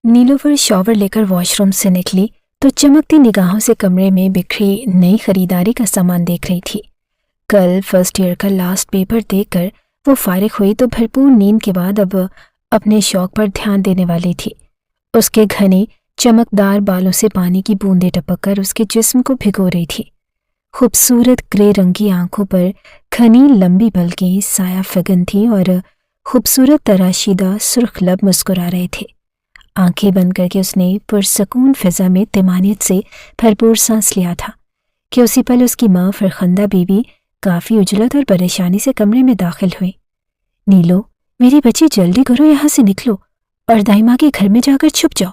Nilofar shower लेकर washroom से निकली तो चमकती निगाहों से कमरे में बिखरी नई खरीदारी का सामान देख रही थी। कल फर्स्ट ईयर का लास्ट पेपर देखकर वो फारिग हुई तो भरपूर नींद के बाद अब अपने शौक पर ध्यान देने वाली थी। उसके घने चमकदार बालों से पानी की बूंदें टपककर उसके जिस्म को भिगो रही थी। खूबसूरत ग्रे रंग की आंखों पर घनी लंबी पलकें साया फगन थी और खूबसूरत तराशीदा सुर्ख लब मुस्कुरा रहे थे। आंखें बंद करके उसने पुरसकून फिजा में तिमानियत से भरपूर सांस लिया था कि उसी पल उसकी माँ फरखंदा बीबी काफ़ी उजलत और परेशानी से कमरे में दाखिल हुई। नीलो, मेरी बच्ची जल्दी करो, यहाँ से निकलो और दाई माँ के घर में जाकर छुप जाओ।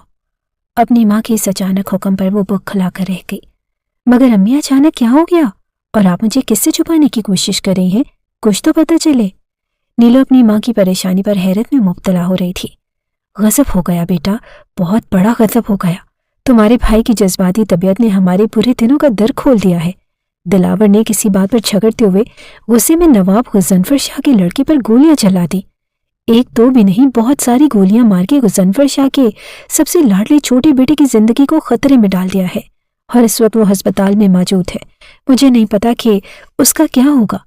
अपनी माँ के इस अचानक हुक्म पर वो बौखला कर रह गई। मगर अम्मी, अचानक क्या हो गया और आप मुझे किससे छुपाने की कोशिश कर रही हैं? कुछ तो पता चले। नीलो अपनी माँ की परेशानी पर हैरत में मुब्तला हो रही थी। गज़ब हो गया बेटा, बहुत बड़ा गज़ब हो गया। तुम्हारे भाई की जज्बाती तबीयत ने हमारे बुरे दिनों का दर खोल दिया है। दिलावर ने किसी बात पर झगड़ते हुए गुस्से में नवाब गुज़नफर शाह की लड़की पर गोलियां चला दी। एक दो भी नहीं, बहुत सारी गोलियां मार के गुज़नफर शाह के सबसे लाडले छोटे बेटे की जिंदगी को खतरे में डाल दिया है और इस वक्त वो अस्पताल में मौजूद है। मुझे नहीं पता कि उसका क्या होगा।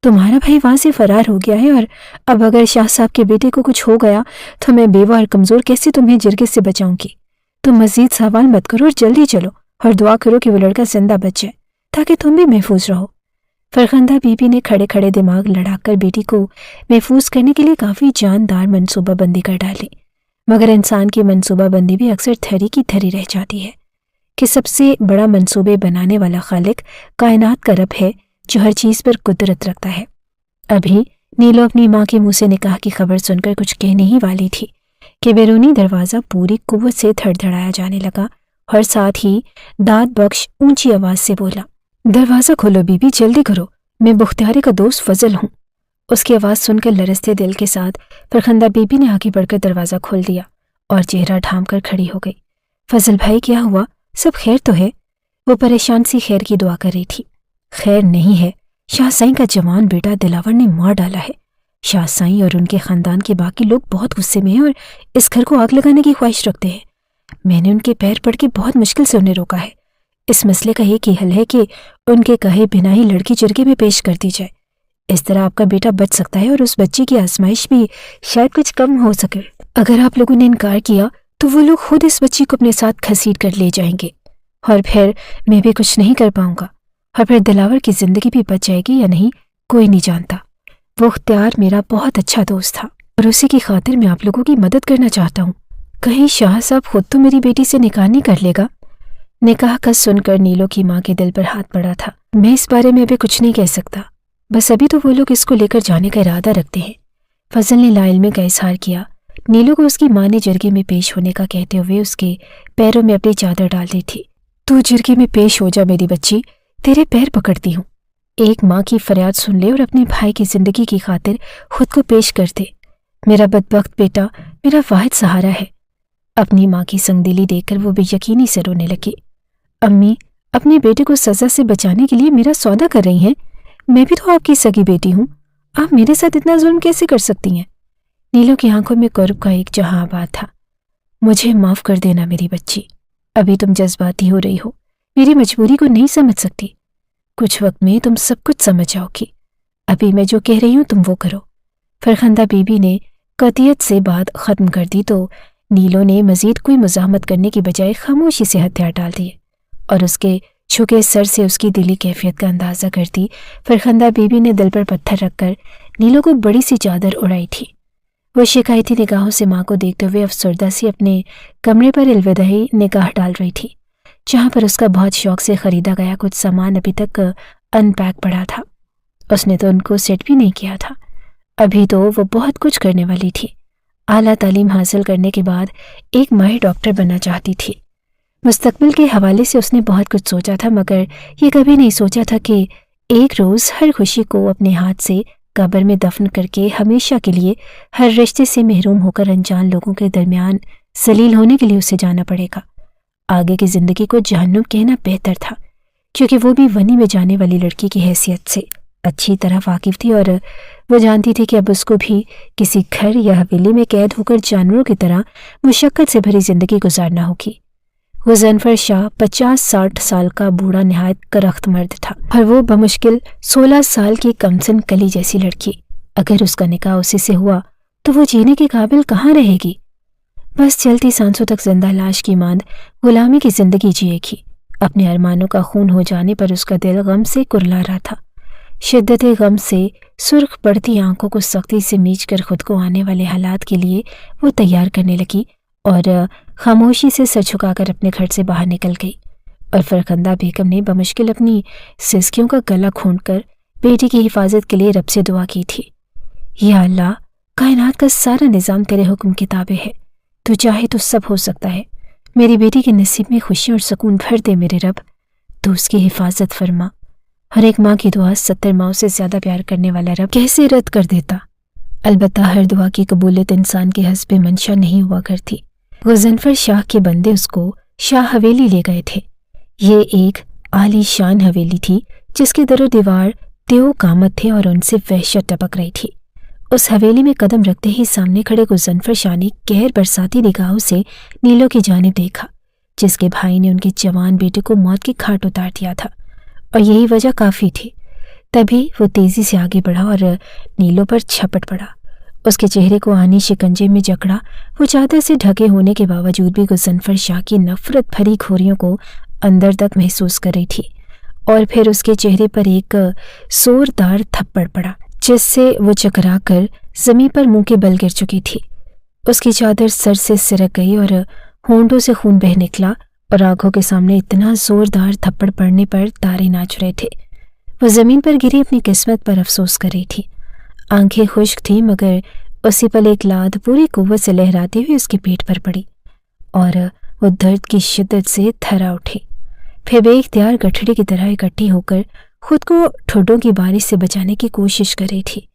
तुम्हारा भाई वहां से फरार हो गया है और अब अगर शाह साहब के बेटे को कुछ हो गया तो मैं बेवा और कमजोर कैसे तुम्हें जिरगिस से बचाऊंगी। तुम मजीद सवाल मत करो और जल्दी चलो और दुआ करो कि वो लड़का जिंदा बच जाए ताकि तुम भी महफूज रहो। फरखंदा बीबी ने खड़े खड़े दिमाग लड़ाकर बेटी को महफूज करने के लिए काफ़ी जानदार मनसूबाबंदी कर डाली। मगर इंसान की मनसूबाबंदी भी अक्सर थरी की थरी रह जाती है कि सबसे बड़ा मनसूबे बनाने वाला खालिक कायनात का रब है जो हर चीज़ पर कुदरत रखता है। अभी नीलो अपनी माँ के मुंह से निकाह की खबर सुनकर कुछ कहने ही वाली थी कि बैरूनी दरवाज़ा पूरी कुव्वत से धड़धड़ाया जाने लगा और साथ ही दाद बख्श ऊंची आवाज़ से बोला, दरवाज़ा खोलो बीबी, जल्दी करो, मैं बुख्तियारी का दोस्त फजल हूँ। उसकी आवाज़ सुनकर लरसते दिल के साथ फरखंदा बीबी ने आगे बढ़कर दरवाज़ा खोल दिया और चेहरा ढांप कर खड़ी हो गई। फजल भाई, क्या हुआ? सब खैर तो है? वो परेशान सी खैर की दुआ कर रही थी। खैर नहीं है, शाह साईं का जवान बेटा दिलावर ने मार डाला है। शाह साईं और उनके खानदान के बाकी लोग बहुत गुस्से में हैं और इस घर को आग लगाने की ख्वाहिश रखते हैं। मैंने उनके पैर पड़ के बहुत मुश्किल से उन्हें रोका है। इस मसले का एक ही हल है कि उनके कहे बिना ही लड़की जिरगे में पेश कर दी जाए। इस तरह आपका बेटा बच सकता है और उस बच्ची की आजमाइश भी शायद कुछ कम हो सके। अगर आप लोगों ने इनकार किया तो वो लोग खुद इस बच्ची को अपने साथ घसीट कर ले जाएंगे और फिर मैं भी कुछ नहीं कर पाऊंगा और फिर दिलावर की जिंदगी भी बच जाएगी या नहीं कोई नहीं जानता। वो अख्तियार मेरा बहुत अच्छा दोस्त था और उसी की खातिर मैं आप लोगों की मदद करना चाहता हूँ। कहीं शाह साहब खुद तो मेरी बेटी से निकाह नहीं कर लेगा। निकाह का सुनकर नीलो की माँ के दिल पर हाथ पड़ा था। मैं इस बारे में अभी कुछ नहीं कह सकता, बस अभी तो वो लोग इसको लेकर जाने का इरादा रखते हैं। फजल ने लाइल्मी का इजहार किया। नीलो को उसकी माँ ने जिरगे में पेश होने का कहते हुए उसके पैरों में अपनी चादर डाल दी थी। तू जिरगे में पेश हो जा मेरी बच्ची, तेरे पैर पकड़ती हूँ। एक माँ की फरियाद सुन ले और अपने भाई की जिंदगी की खातिर खुद को पेश कर दे। मेरा बदबख्त बेटा मेरा वाहिद सहारा है। अपनी माँ की संगदिली देखकर वो बेयकीनी से रोने लगी। अम्मी, अपने बेटे को सजा से बचाने के लिए मेरा सौदा कर रही हैं। मैं भी तो आपकी सगी बेटी हूँ, आप मेरे साथ इतना जुल्म कैसे कर सकती हैं? नीलो की आंखों में कुर्ब का एक जहां आबाद था। मुझे माफ कर देना मेरी बच्ची, अभी तुम जज्बाती हो रही हो, मेरी मजबूरी को नहीं समझ सकती। कुछ वक्त में तुम सब कुछ समझ जाओगी। अभी मैं जो कह रही हूँ तुम वो करो। फरखंदा बीबी ने कतियत से बात ख़त्म कर दी तो नीलो ने मज़ीद कोई मुज़ाहमत करने की बजाय खामोशी से हथियार डाल दिए और उसके झुके सर से उसकी दिली कैफियत का अंदाज़ा करती फरखंदा बीबी ने दिल पर पत्थर रखकर नीलो को बड़ी सी चादर उड़ाई थी। वो शिकायती निगाहों से माँ को देखते हुए अफसरदा सी अपने कमरे पर अलविदाई निगाह डाल रही थी, जहाँ पर उसका बहुत शौक से ख़रीदा गया कुछ सामान अभी तक अनपैक पड़ा था। उसने तो उनको सेट भी नहीं किया था। अभी तो वो बहुत कुछ करने वाली थी। आला तालीम हासिल करने के बाद एक माहिर डॉक्टर बनना चाहती थी। मुस्तकबिल के हवाले से उसने बहुत कुछ सोचा था, मगर ये कभी नहीं सोचा था कि एक रोज़ हर खुशी को अपने हाथ से कब्र में दफन करके हमेशा के लिए हर रिश्ते से महरूम होकर अनजान लोगों के दरमियान जलील होने के लिए उसे जाना पड़ेगा। आगे की ज़िंदगी को जहन्नुम कहना बेहतर था, क्योंकि वो भी वनी में जाने वाली लड़की की हैसियत से अच्छी तरह वाकिफ थी और वो जानती थी कि अब उसको भी किसी घर या हवेली में कैद होकर जानवरों की तरह मुशक्कत से भरी जिंदगी गुजारना होगी। गुज़नफर शाह 50-60 साल का बूढ़ा निहायत करख्त मर्द था और वो बमुश्किल 16 साल की कमसिन कली जैसी लड़की। अगर उसका निकाह उसी से हुआ तो वो जीने के काबिल कहाँ रहेगी? बस चलती सांसों तक जिंदा लाश की मांद गुलामी की जिंदगी जिएगी। अपने अरमानों का खून हो जाने पर उसका दिल गम से कुरला रहा था। शिद्दत गम से सुर्ख पड़ती आंखों को सख्ती से मींच कर खुद को आने वाले हालात के लिए वो तैयार करने लगी और खामोशी से सर झुकाकर अपने घर से बाहर निकल गई। और फरखंदा बेगम ने बमुश्किल अपनी सिसकियों का गला खोंटकर बेटी की हिफाजत के लिए रब से दुआ की थी। या अल्लाह, कायनात का सारा निज़ाम तेरे हुक्म की ताबे है, तू चाहे तो सब हो सकता है। मेरी बेटी के नसीब में खुशी और सुकून भर दे मेरे रब, तू उसकी हिफाजत फरमा। हर एक माँ की दुआ 70 माँओं से ज़्यादा प्यार करने वाला रब कैसे रद्द कर देता? अलबत्ता हर दुआ की कबूलियत इंसान के हस्बे मंशा नहीं हुआ करती। गुज़नफर शाह के बंदे उसको शाह हवेली ले गए थे। ये एक आली शान हवेली थी जिसके दरो दीवार तेओ कामत थे और उनसे वहशत टपक रही थी। उस हवेली में कदम रखते ही सामने खड़े गुज़नफर शाह ने गहर बरसाती निगाहों से नीलो की जानिब देखा, जिसके भाई ने उनके जवान बेटे को मौत की खाट उतार दिया था और यही वजह काफ़ी थी। तभी वो तेज़ी से आगे बढ़ा और नीलो पर झपट पड़ा। उसके चेहरे को आनी शिकंजे में जकड़ा वो चादर से ढके होने के बावजूद भी गुज़नफर शाह की नफरत भरी खोरियों को अंदर तक महसूस कर रही थी। और फिर उसके चेहरे पर एक जोरदार थप्पड़ पड़ा जिससे वो चकरा कर ज़मीन पर मुंह के बल गिर चुकी थी। उसकी चादर सर से सिरक गई और होंठों से खून बह निकला और आंखों के सामने इतना जोरदार थप्पड़ पड़ने पर तारे नाच रहे थे। वो ज़मीन पर गिरी अपनी किस्मत पर अफसोस कर रही थी। आंखें खुश्क थीं मगर उसी पल एक लात पूरी कुव्वत से लहराती हुई उसके पेट पर पड़ी और वो दर्द की शिद्दत से थर्रा उठी। फिर बेइख्तियार गठड़ी की तरह इकट्ठी होकर खुद को ठुड्डों की बारिश से बचाने की कोशिश कर रही थी।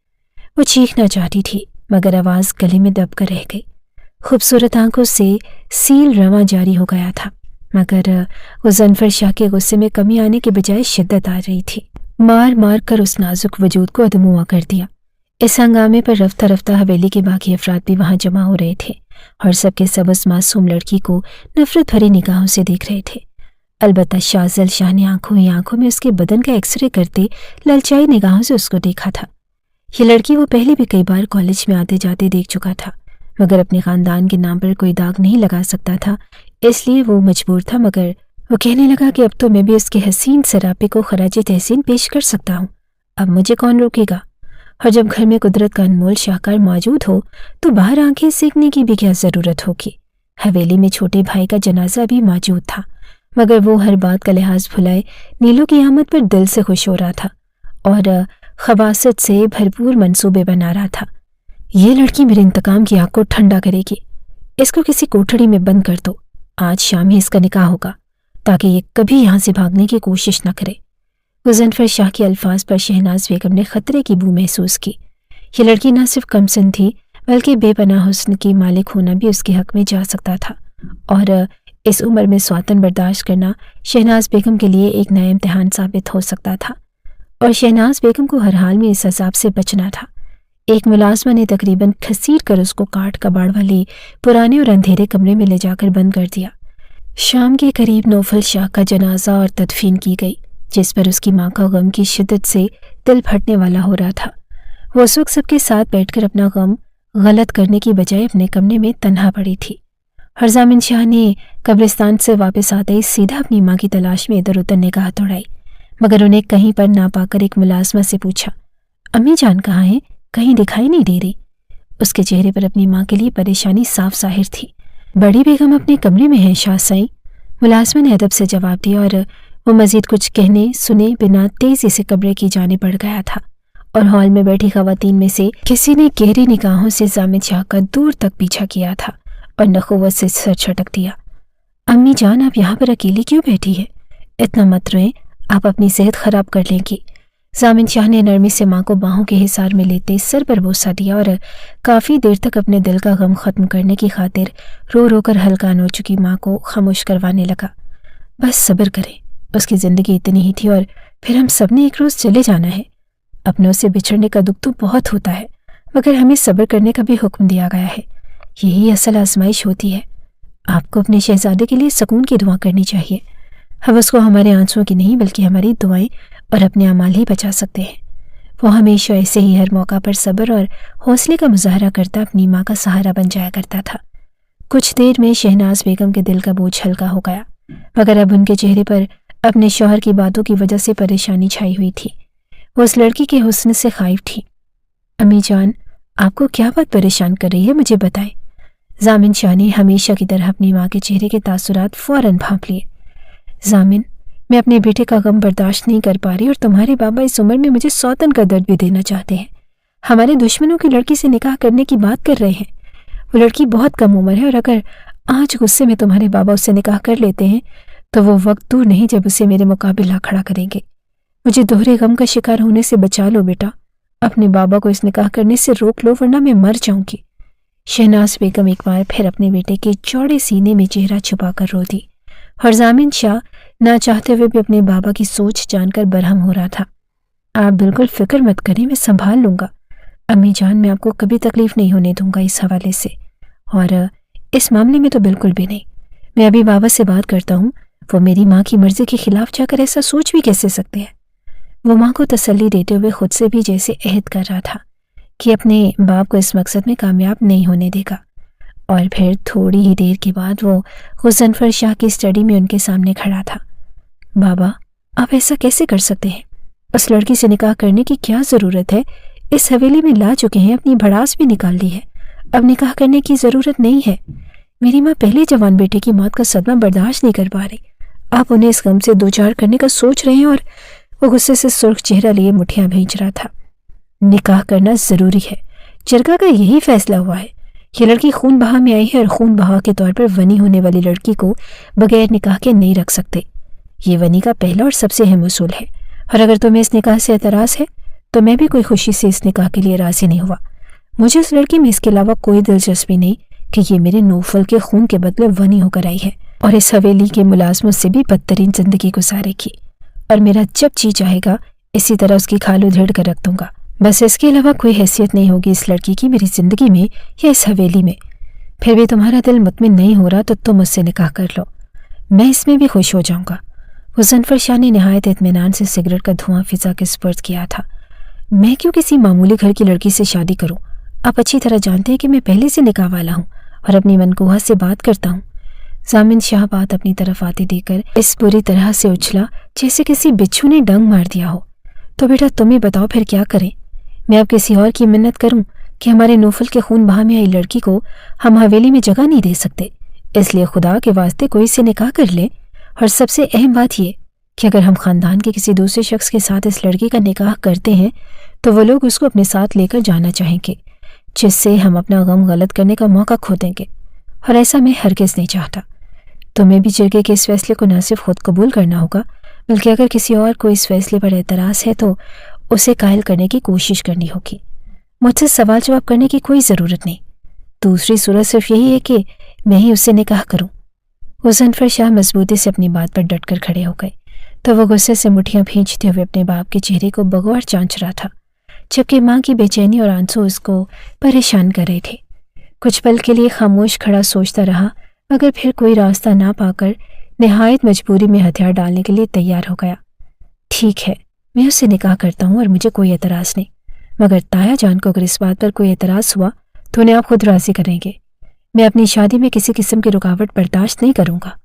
वो चीखना चाहती थी मगर आवाज़ गले में दब कर रह गई। खूबसूरत आंखों से सील रवां जारी हो गया था मगर गुज़नफर शाह के गुस्से में कमी आने के बजाय शिद्दत आ रही थी। मार मार कर उस नाजुक वजूद को अधमुआ कर दिया। इस हंगामे पर रफ्ता रफ्ता हवेली के बाकी अफराद भी वहां जमा हो रहे थे और सबके सब उस मासूम लड़की को नफरत भरी निगाहों से देख रहे थे। अलबत्ता शाहज़ल शाह ने आंखों ही आंखों में उसके बदन का एक्सरे करते ललचाई निगाहों से उसको देखा था। ये लड़की वो पहले भी कई बार कॉलेज में आते जाते देख चुका था मगर अपने ख़ानदान के नाम पर कोई दाग नहीं लगा सकता था, इसलिए वो मजबूर था। मगर वो कहने लगा कि अब तो मैं भी उसके हसीन सरापे को खराज तहसीन पेश कर सकता हूँ, अब मुझे कौन रोकेगा। और जब घर में कुदरत का अनमोल शाहकार मौजूद हो तो बाहर आंखें सेकने की भी क्या ज़रूरत होगी। हवेली में छोटे भाई का जनाजा भी मौजूद था मगर वो हर बात का लिहाज भुलाए नीलो की आमद पर दिल से खुश हो रहा था और खबासत से भरपूर मंसूबे बना रहा था। ये लड़की मेरे इंतकाम की आग को ठंडा करेगी, इसको किसी कोठड़ी में बंद कर दो। आज शाम ही इसका निकाह होगा ताकि ये कभी यहाँ से भागने की कोशिश न करे। गुज़नफर शाह के अल्फाज पर शहनाज बेगम ने खतरे की बू महसूस की। ये लड़की न सिर्फ कमसिन थी बल्कि बेपनाह हुस्न की मालिक होना भी उसके हक में जा सकता था और इस उम्र में स्वातन बर्दाश्त करना शहनाज बेगम के लिए एक नया इम्तिहान साबित हो सकता था और शहनाज बेगम को हर हाल में इस अज़ाब से बचना था। एक मुलाजमा ने तकरीबन खसीट कर उसको काट कबाड़ वाली पुराने और अंधेरे कमरे में ले जाकर बंद कर दिया। शाम के करीब नौफल शाह का जनाजा और तदफीन की गई जिस पर उसकी माँ का गम की शिद्दत से दिल फटने वाला हो रहा था। वो उस वक्त सबके साथ बैठकर अपना गम गलत करने की बजाय अपने कमरे में तन्हा पड़ी थी। हरजामिन शाह ने कब्रिस्तान से वापस आते ही सीधा अपनी माँ की तलाश में इधर उधर निगाह दौड़ाई मगर उन्हें कहीं पर ना पाकर एक मुलाजमा से पूछा, अम्मी जान कहाँ हैं? कहीं दिखाई नहीं दे रही। उसके चेहरे पर अपनी माँ के लिए परेशानी साफ जाहिर थी। बड़ी बेगम अपने कमरे में हैं शाह साईं, मुलाजमा ने अदब से जवाब दिया और वो मजीद कुछ कहने सुने बिना तेजी से कमरे की जाने बढ़ गया था और हॉल में बैठी खवातीन में से किसी ने गहरी निगाहों से जामिद शाह का दूर तक पीछा किया था और नखुवत से सर छटक दिया। अम्मी जान, आप यहाँ पर अकेली क्यों बैठी है? इतना मत रोएं, आप अपनी सेहत खराब कर लेंगी। जामिद शाह ने नरमी से माँ को बाहों के हिसार में लेते सर पर बोसा दिया और काफ़ी देर तक अपने दिल का गम ख़त्म करने की खातिर रो रो कर हल्कान हो चुकी माँ को खामोश करवाने लगा। बस सब्र करें, उसकी ज़िंदगी इतनी ही थी और फिर हम सब ने एक रोज़ चले जाना है। अपनों से बिछड़ने का दुख तो बहुत होता है, मगर हमें सब्र करने का भी हुक्म दिया गया है। यही असल आजमाइश होती है। आपको अपने शहजादे के लिए सुकून की दुआ करनी चाहिए। हम उसको हमारे आंसुओं की नहीं बल्कि हमारी दुआएं और अपने अमाल ही बचा सकते हैं। वो हमेशा ऐसे ही हर मौका पर सब्र और हौसले का मुजाहरा करता अपनी माँ का सहारा बन जाया करता था। कुछ देर में शहनाज बेगम के दिल का बोझ हल्का हो गया, मगर अब उनके चेहरे पर अपने शौहर की बातों की वजह से परेशानी छाई हुई थी। वो उस लड़की के हुस्न से खाइफ थी। अम्मी जान, आपको क्या बात परेशान कर रही है, मुझे बताएं। जामिन शाह ने हमेशा की तरह अपनी माँ के चेहरे के तासुरात फौरन भांप लिए। जामिन, मैं अपने बेटे का गम बर्दाश्त नहीं कर पा रही और तुम्हारे बाबा इस उम्र में मुझे सौतन का दर्द भी देना चाहते हैं। हमारे दुश्मनों की लड़की से निकाह करने की बात कर रहे हैं। वो लड़की बहुत कम उम्र है और अगर आज गुस्से में तुम्हारे बाबा उससे निकाह कर लेते हैं तो वो वक्त दूर नहीं जब उसे मेरे मुकाबिल ला खड़ा करेंगे। मुझे दोहरे गम का शिकार होने से बचा लो बेटा। अपने बाबा को इस निकाह करने से रोक लो, वरना मैं मर जाऊंगी। शहनाज बेगम एक बार फिर अपने बेटे के चौड़े सीने में चेहरा छुपाकर रो दी और जामिन शाह ना चाहते हुए भी अपने बाबा की सोच जानकर बरहम हो रहा था। आप बिल्कुल फिक्र मत करें, मैं संभाल लूंगा। अम्मी जान, मैं आपको कभी तकलीफ नहीं होने दूंगा इस हवाले से, और इस मामले में तो बिल्कुल भी नहीं। मैं अभी बाबा से बात करता हूँ। वो मेरी माँ की मर्जी के खिलाफ जाकर ऐसा सोच भी कैसे सकते हैं। वो माँ को तसल्ली देते हुए खुद से भी जैसे अहद कर रहा था कि अपने बाप को इस मकसद में कामयाब नहीं होने देगा। और फिर थोड़ी ही देर के बाद वो गुज़नफर शाह की स्टडी में उनके सामने खड़ा था। बाबा, आप ऐसा कैसे कर सकते हैं? उस लड़की से निकाह करने की क्या ज़रूरत है? इस हवेली में ला चुके हैं, अपनी भड़ास भी निकाल ली है, अब निकाह करने की ज़रूरत नहीं है। मेरी माँ पहले जवान बेटे की मौत का सदमा बर्दाश्त नहीं कर पा रही। आप उन्हें इस गम से दो चार करने का सोच रहे हैं। और वो गुस्से से सुर्ख चेहरा लिए मुठियां भींच रहा था। निकाह करना ज़रूरी है, जरगा का यही फैसला हुआ है। ये लड़की खून बहा में आई है और खून बहा के तौर पर वनी होने वाली लड़की को बगैर निकाह के नहीं रख सकते। ये वनी का पहला और सबसे अहम उसूल है। और अगर तुम्हें इस निकाह से एतराज़ है तो मैं भी कोई खुशी से इस निकाह के लिए राज़ी नहीं हुआ। मुझे उस लड़की में इसके अलावा कोई दिलचस्पी नहीं कि ये मेरे नौफल के खून के बदले वनी होकर आई है और इस हवेली के मुलाजमों से भी बदतरीन जिंदगी गुजारेगी। और मेरा जब जी चाहेगा इसी तरह उसकी खाल उधेड़ कर रख दूंगा। बस इसके अलावा कोई हैसियत नहीं होगी इस लड़की की मेरी ज़िंदगी में या इस हवेली में। फिर भी तुम्हारा दिल मुतमिन नहीं हो रहा तो तुम मुझसे निकाह कर लो, मैं इसमें भी खुश हो जाऊंगा। गुज़नफर शाह ने नहायत इत्मीनान से सिगरेट का धुआं फिजा के स्पर्श किया था। मैं क्यों किसी मामूली घर की लड़की से शादी करूं? आप अच्छी तरह जानते हैं कि मैं पहले से निकाह वाला हूं और अपनी मनकूहा से बात करता हूं। जामिन शाह बात अपनी तरफ आती देकर इस बुरी तरह से उछला जैसे किसी बिच्छू ने डंग मार दिया हो। तो बेटा तुम ही बताओ फिर क्या करें? मैं अब किसी और की मिन्नत करूं कि हमारे नौफल के खून बहा में आई लड़की को हम हवेली में जगह नहीं दे सकते, इसलिए खुदा के वास्ते कोई से निकाह कर ले। और सबसे अहम बात ये कि अगर हम खानदान के किसी दूसरे शख्स के साथ इस लड़की का निकाह करते हैं तो वो लोग उसको अपने साथ लेकर जाना चाहेंगे, जिससे हम अपना गम गलत करने का मौका खो देंगे। और ऐसा मैं हरगिज़ नहीं चाहता। तुम्हें भी जिरगे के इस फैसले को न सिर्फ खुद कबूल करना होगा बल्कि अगर किसी और को इस फैसले पर एतराज़ है तो उसे कायल करने की कोशिश करनी होगी। मुझसे सवाल जवाब करने की कोई ज़रूरत नहीं। दूसरी सूरत सिर्फ यही है कि मैं ही उससे निकाह करूं। गुज़नफर शाह मजबूती से अपनी बात पर डटकर खड़े हो गए तो वो गुस्से से मुठियां भींचते हुए अपने बाप के चेहरे को बगौर जांच रहा था, जबकि माँ की बेचैनी और आंसू उसको परेशान कर रहे थे। कुछ पल के लिए खामोश खड़ा सोचता रहा, मगर फिर कोई रास्ता ना पाकर निहायत मजबूरी में हथियार डालने के लिए तैयार हो गया। ठीक है, मैं उससे निकाह करता हूँ और मुझे कोई एतराज़ नहीं, मगर ताया जान को अगर इस बात पर कोई एतराज़ हुआ तो उन्हें आप खुद राज़ी करेंगे। मैं अपनी शादी में किसी किस्म की रुकावट बर्दाश्त नहीं करूँगा।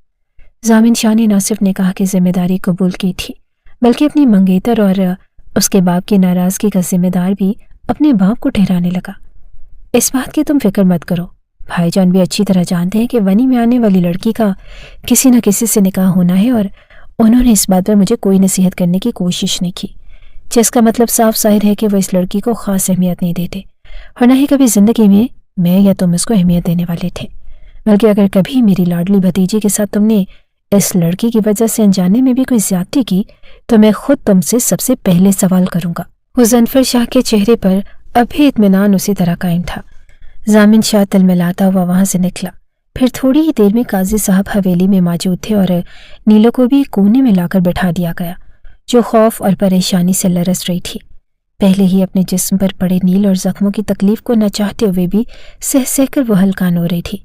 जामिन शाह ने न सिर्फ निकाह की जिम्मेदारी कबूल की थी बल्कि अपनी मंगेतर और उसके बाप की नाराज़गी का जिम्मेदार भी अपने बाप को ठहराने लगा। इस बात की तुम फिक्र मत करो, भाईजान भी अच्छी तरह जानते हैं कि वनी में आने वाली लड़की का किसी न किसी से निकाह होना है और उन्होंने इस बात पर मुझे कोई नसीहत करने की कोशिश नहीं की, जिसका मतलब साफ जाहिर है कि वो इस लड़की को ख़ास अहमियत नहीं देते और न ही कभी ज़िंदगी में मैं या तुम इसको अहमियत देने वाले थे। बल्कि अगर कभी मेरी लाडली भतीजी के साथ तुमने इस लड़की की वजह से अनजाने में भी कोई ज्यादती की तो मैं खुद तुमसे सबसे पहले सवाल करूंगा। गुज़नफर शाह के चेहरे पर अभी इत्मीनान उसी तरह कायम था। जामिन शाह तिलमिलाता हुआ वहां से निकला। फिर थोड़ी ही देर में काजी साहब हवेली में मौजूद थे और नीलो को भी कोने में लाकर बैठा दिया गया, जो खौफ और परेशानी से लरस रही थी। पहले ही अपने जिस्म पर पड़े नील और जख्मों की तकलीफ को न चाहते हुए भी सह सह कर वो हलकान हो रही थी।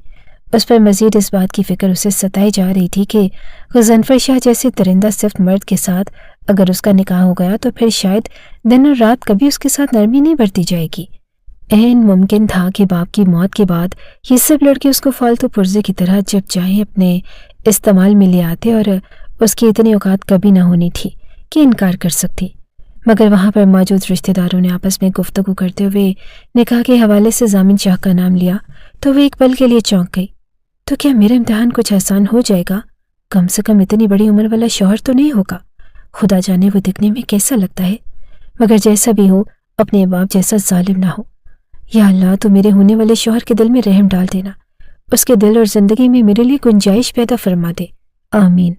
उस पर मजीद इस बात की फिक्र उसे सताई जा रही थी कि गजनफर शाह जैसे दरिंदा सिफ्त मर्द के साथ अगर उसका निकाह हो गया तो फिर शायद दिन और रात कभी उसके साथ नरमी नहीं बरती जाएगी। ऐन मुमकिन था कि बाप की मौत के बाद ये सब लड़के उसको फालतू पुर्जे की तरह जब चाहे अपने इस्तेमाल में ले आते और उसकी इतनी औकात कभी न होनी थी कि इनकार कर सकती। मगर वहाँ पर मौजूद रिश्तेदारों ने आपस में गुफ्तगू करते हुए निकाह के हवाले से जामिन शाह का नाम लिया तो वह एक पल के लिए चौंक गई। तो क्या मेरा इम्तिहान कुछ आसान हो जाएगा? कम से कम इतनी बड़ी उम्र वाला शौहर तो नहीं होगा। खुदा जाने वो दिखने में कैसा लगता है, मगर जैसा भी हो अपने बाप जैसा जालिम ना हो। या अल्लाह, तो मेरे होने वाले शौहर के दिल में रहम डाल देना, उसके दिल और जिंदगी में मेरे लिए गुंजाइश पैदा फरमा दे, आमीन।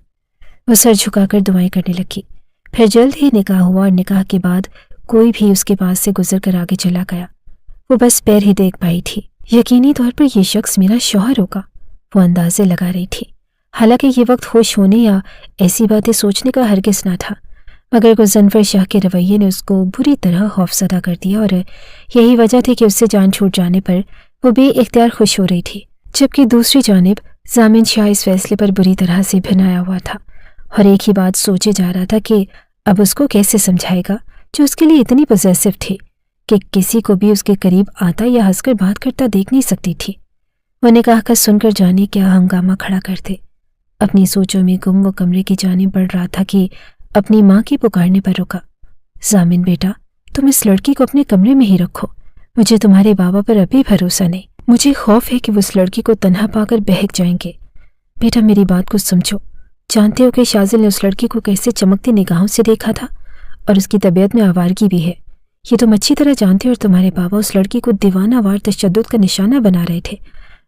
वो सर झुकाकर दुआएं करने लगी। फिर जल्द ही निकाह हुआ और निकाह के बाद कोई भी उसके पास से गुजर कर आगे चला गया। वो बस पैर ही देख पाई थी। यकीनी तौर पर यह शख्स मेरा शौहर होगा, वो अंदाजे लगा रही थी। हालांकि ये वक्त खुश होने या ऐसी बातें सोचने का हरगिज ना था, मगर गजनफर शाह के रवैये ने उसको बुरी तरह खौफजदा कर दिया और यही वजह थी कि उससे जान छूट जाने पर वो बेइख्तियार खुश हो रही थी, जबकि दूसरी जानिब जामिन शाह इस फैसले पर बुरी तरह से भिनाया हुआ था और एक ही बात सोचे जा रहा था कि अब उसको कैसे समझाएगा जो उसके लिए इतनी पॉजेसिव थी कि किसी को भी उसके करीब आता या हंसकर बात करता देख नहीं सकती थी। वो निकाह का सुनकर जाने क्या हंगामा खड़ा करते। अपनी सोचों में गुम वो कमरे की जानिब बढ़ रहा था कि अपनी माँ की पुकारने पर रुका। जामिन बेटा, तुम इस लड़की को अपने कमरे में ही रखो, मुझे तुम्हारे बाबा पर अभी भरोसा नहीं। मुझे खौफ है कि वो उस लड़की को तन्हा पाकर बहक जाएंगे। बेटा मेरी बात को समझो, जानते हो कि शाजिल ने उस लड़की को कैसे चमकती निगाहों से देखा था और उसकी तबीयत में आवारगी भी है। ये तुम अच्छी तरह जानते हो और तुम्हारे बाबा उस लड़की को दीवाना वार तशद्दुद का निशाना बना रहे थे,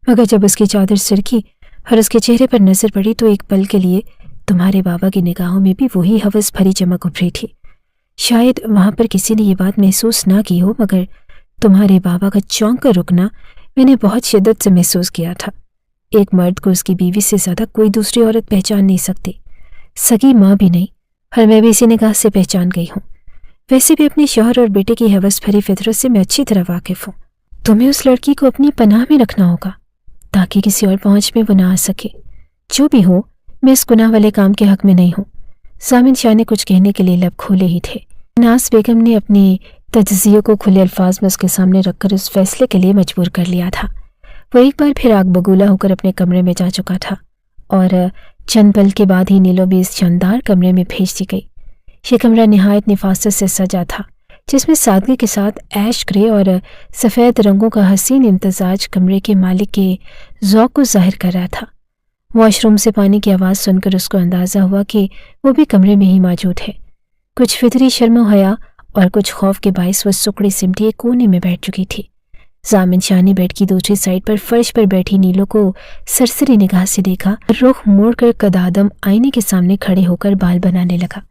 मगर जब उसकी चादर सिरकी और उसके चेहरे पर नजर पड़ी तो एक पल के लिए तुम्हारे बाबा की निगाहों में भी वही हवस भरी चमक उभरी थी। शायद वहां पर किसी ने ये बात महसूस ना की हो, मगर तुम्हारे बाबा का चौंक कर रुकना मैंने बहुत शिद्दत से महसूस किया था। एक मर्द को उसकी बीवी से ज्यादा कोई दूसरी औरत पहचान नहीं सकती, सगी माँ भी नहीं, और मैं भी इसी निगाह से पहचान गई हूँ। वैसे भी अपने शौहर और बेटे की हवस भरी फितरत से मैं अच्छी तरह वाकिफ हूँ। तुम्हें उस लड़की को अपनी पनाह में रखना होगा ताकि किसी और पहुंच में वो ना आ सके। जो भी हो, मैं इस गुनाह वाले काम के हक में नहीं हूँ। जामिन शाह ने कुछ कहने के लिए लब खोले ही थे। नास बेगम ने अपनी तज्जियों को खुले अल्फाज में उसके सामने रखकर उस फैसले के लिए मजबूर कर लिया था। वो एक बार फिर आग बगूला होकर अपने कमरे में जा चुका था और चंद पल के बाद ही नीलो भी इस शानदार कमरे में भेज दी गई। ये कमरा निहायत निफासत से सजा था, जिसमें सादगी के साथ ऐश ग्रे और सफ़ेद रंगों का हसीन इम्तजाज कमरे के मालिक के ज़ौक़ को जाहिर कर रहा था। वॉशरूम से पानी की आवाज़ सुनकर उसको अंदाज़ा हुआ कि वो भी कमरे में ही मौजूद है। कुछ फितरी शर्म हया और कुछ खौफ के बाइस वो सुकड़ी सिमटी एक कोने में बैठ चुकी थी। जामिन शाह ने बेड की दूसरी साइड पर फर्श पर बैठी नीलो को सरसरी निगाह से देखा, रुख मोड़कर कदादम आईने के सामने खड़े होकर बाल बनाने लगा।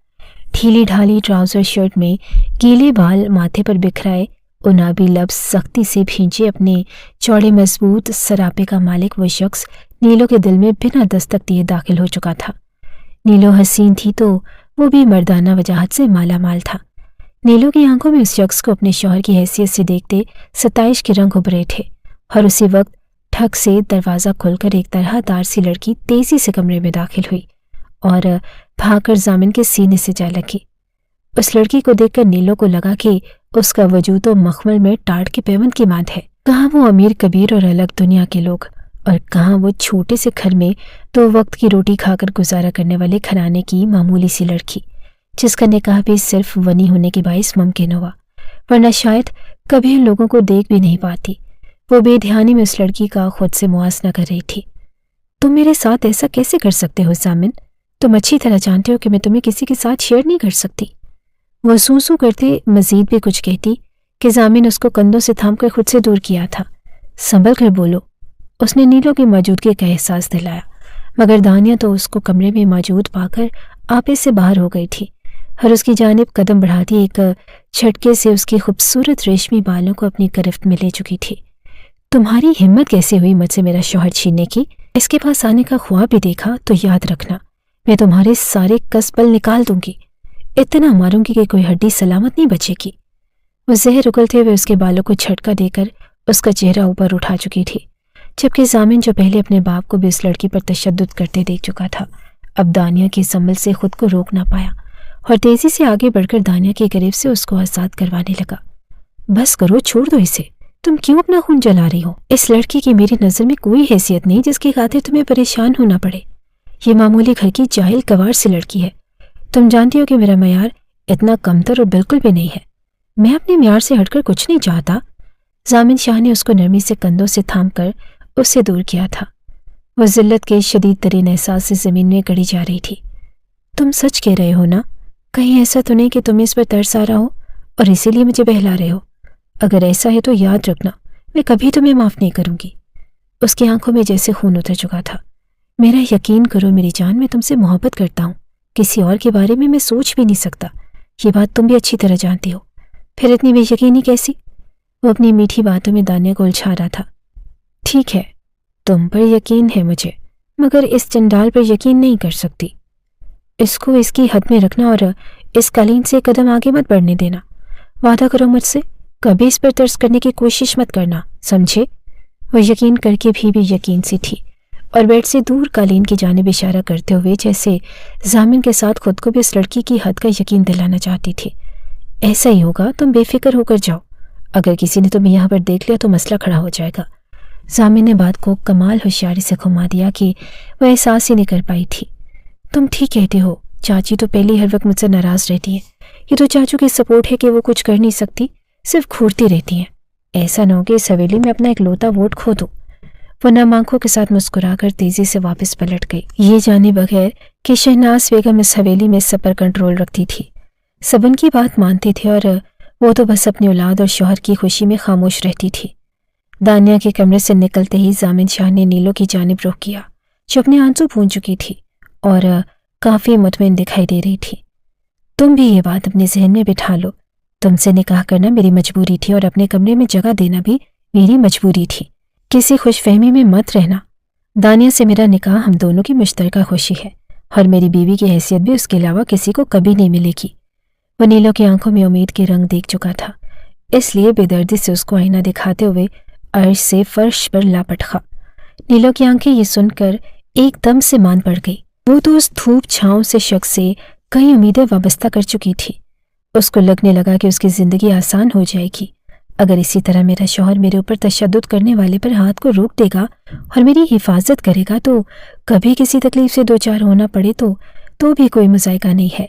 ढीली ढाली ट्राउजर शर्ट में गीले बाल माथे पर बिखराए, उनाबी लब्स सख्ती से भींचे अपने चौड़े मजबूत सरापे का मालिक वो शख्स नीलो के दिल में बिना दस्तक दिए दाखिल हो चुका था। नीलो हसीन थी तो वो भी मर्दाना वजाहत से माला माल था। नीलो की आंखों में उस शख्स को अपने शौहर की हैसियत से देखते सताइश के रंग उभरे थे और उसी वक्त ठक से दरवाज़ा खुलकर एक तरहदार सी लड़की तेजी से कमरे में दाखिल हुई और भागकर जामिन के सीने से जा लगी। उस लड़की को देखकर नीलो को लगा कि उसका वजूद तो मखमल में टाट के पेवन की मांद है। कहाँ वो अमीर कबीर और अलग दुनिया के लोग, और कहाँ वो छोटे से घर में 2 वक्त की रोटी खाकर गुजारा करने वाले घराने की मामूली सी लड़की, जिसका निकाह भी सिर्फ वनी होने के बाइस मुमकिन हुआ, वरना शायद कभी इन लोगों को देख भी नहीं पाती। वो बेध्यानी में उस लड़की का खुद से मुआसना कर रही थी। तुम मेरे साथ ऐसा कैसे कर सकते हो जामिन? तुम अच्छी तरह जानते हो कि मैं तुम्हें किसी के साथ शेयर नहीं कर सकती। वो सूसू करते मजीद भी कुछ कहती कि जामिन उसको कंधों से थामकर खुद से दूर किया था। संभल कर बोलो, उसने नीलो की मौजूदगी का एहसास दिलाया, मगर दानिया तो उसको कमरे में मौजूद पाकर आपे से बाहर हो गई थी और उसकी जानिब कदम बढ़ाती एक झटके से उसकी खूबसूरत रेशमी बालों को अपनी गिरफ्त में ले चुकी थी। तुम्हारी हिम्मत कैसे हुई मुझसे मेरा शौहर छीनने की? इसके पास आने का ख्वाब भी देखा तो याद रखना, मैं तुम्हारे सारे कसबल निकाल दूंगी, इतना मारूंगी कि कोई हड्डी सलामत नहीं बचेगी। وہ زہر اگلتے ہوئے اس کے بالوں کو جھٹکا دے کر اس کا چہرہ اوپر اٹھا چکی تھی، جبکہ ضامن جو پہلے اپنے باپ کو بھی اس لڑکی پر تشدد کرتے دیکھ چکا تھا، اب دانیہ کی سنبل سے خود کو روک نہ پایا اور تیزی سے آگے بڑھ کر دانیہ کے قریب سے اس کو آزاد کروانے لگا۔ بس کرو، چھوڑ دو اسے، تم کیوں اپنا خون جلا رہی ہو؟ اس لڑکی کی میری نظر میں کوئی حیثیت نہیں جس کی خاطر تمہیں پریشان ہونا پڑے۔ یہ معمولی گھر کی جاہل گوار سی لڑکی ہے۔ تم جانتی ہو کہ میرا معیار اتنا کمتر اور بالکل بھی نہیں ہے۔ میں اپنے معیار سے ہٹ کر کچھ نہیں چاہتا۔ ضامن شاہ نے اس کو نرمی سے کندھوں سے تھام کر اس سے دور کیا تھا۔ وہ ذلت کے شدید ترین احساس سے زمین میں گڑی جا رہی تھی۔ تم سچ کہہ رہے ہو نا؟ کہیں ایسا تو نہیں کہ تمہیں اس پر ترس آ رہا ہو اور اسی لیے مجھے بہلا رہے ہو؟ اگر ایسا ہے تو یاد رکھنا، میں کبھی تمہیں معاف نہیں کروں گی۔ اس کی آنکھوں میں جیسے خون اتر چکا تھا۔ میرا یقین کرو میری جان، میں تم سے محبت کرتا ہوں، کسی اور کے بارے میں سوچ بھی نہیں سکتا۔ یہ بات تم بھی اچھی طرح جانتی ہو، پھر اتنی بے یقینی کیسی؟ وہ اپنی میٹھی باتوں میں دانیہ کو الجھا رہا تھا۔ ٹھیک ہے، تم پر یقین ہے مجھے، مگر اس چنڈال پر یقین نہیں کر سکتی۔ اس کو اس کی حد میں رکھنا اور اس قالین سے قدم آگے مت بڑھنے دینا۔ وعدہ کرو مجھ سے، کبھی اس پر ترس کرنے کی کوشش مت کرنا، سمجھے؟ وہ یقین کر کے بھی یقین سی تھی اور بیڈ سے دور قالین کی جانب اشارہ کرتے ہوئے جیسے ضامن کے ساتھ خود کو بھی اس لڑکی کی حد کا یقین دلانا چاہتی تھی۔ ایسا ہی ہوگا، تم بے فکر ہو کر جاؤ، اگر کسی نے تمہیں یہاں پر دیکھ لیا تو مسئلہ کھڑا ہو جائے گا۔ ضامن نے بات کو کمال ہوشیاری سے گھما دیا کہ وہ احساس ہی نہیں کر پائی تھی۔ تم ٹھیک کہتے ہو، چاچی تو پہلے ہر وقت مجھ سے ناراض رہتی ہیں۔ یہ تو چاچو کی سپورٹ ہے کہ وہ کچھ کر نہیں سکتی، صرف گھورتی رہتی ہیں۔ ایسا نہ ہو کہ اس حویلی میں اپنا اکلوتا ووٹ کھو دو۔ وہ نم آنکھوں کے ساتھ مسکرا کر تیزی سے واپس پلٹ گئی، یہ جانے بغیر کہ شہناز بیگم اس حویلی میں سب پر کنٹرول رکھتی تھی۔ سب ان کی بات مانتے تھے اور وہ تو بس اپنی اولاد اور شوہر کی خوشی میں خاموش رہتی تھی۔ دانیہ کے کمرے سے نکلتے ہی ضامن شاہ نے نیلو کی جانب رخ کیا، جو اپنے آنسو پونچھ چکی تھی اور کافی مطمئن دکھائی دے رہی تھی۔ تم بھی یہ بات اپنے ذہن میں بٹھا لو، تم سے نکاح کرنا میری مجبوری تھی اور اپنے کمرے میں جگہ دینا بھی میری مجبوری تھی۔ کسی خوش فہمی میں مت رہنا۔ دانیہ سے میرا نکاح ہم دونوں کی مشترکہ خوشی ہے اور میری بیوی کی حیثیت بھی اس کے علاوہ کسی کو کبھی نہیں ملے گی۔ وہ نیلو کی آنکھوں میں امید کے رنگ دیکھ چکا تھا، اس لیے بے دردی سے اس کو آئینہ دکھاتے ہوئے عرش سے فرش پر لاپٹخا۔ نیلو کی آنکھیں یہ سن کر ایک دم سے مان پڑ گئی۔ وہ تو اس دھوپ چھاؤں سے شخص سے کئی امیدیں وابستہ کر چکی تھی۔ اس کو لگنے لگا کہ اس کی زندگی آسان ہو جائے گی اگر اسی طرح میرا شوہر میرے اوپر تشدد کرنے والے پر ہاتھ کو روک دے گا اور میری حفاظت کرے گا تو کبھی کسی تکلیف سے دوچار ہونا پڑے تو بھی کوئی مذائقہ نہیں ہے۔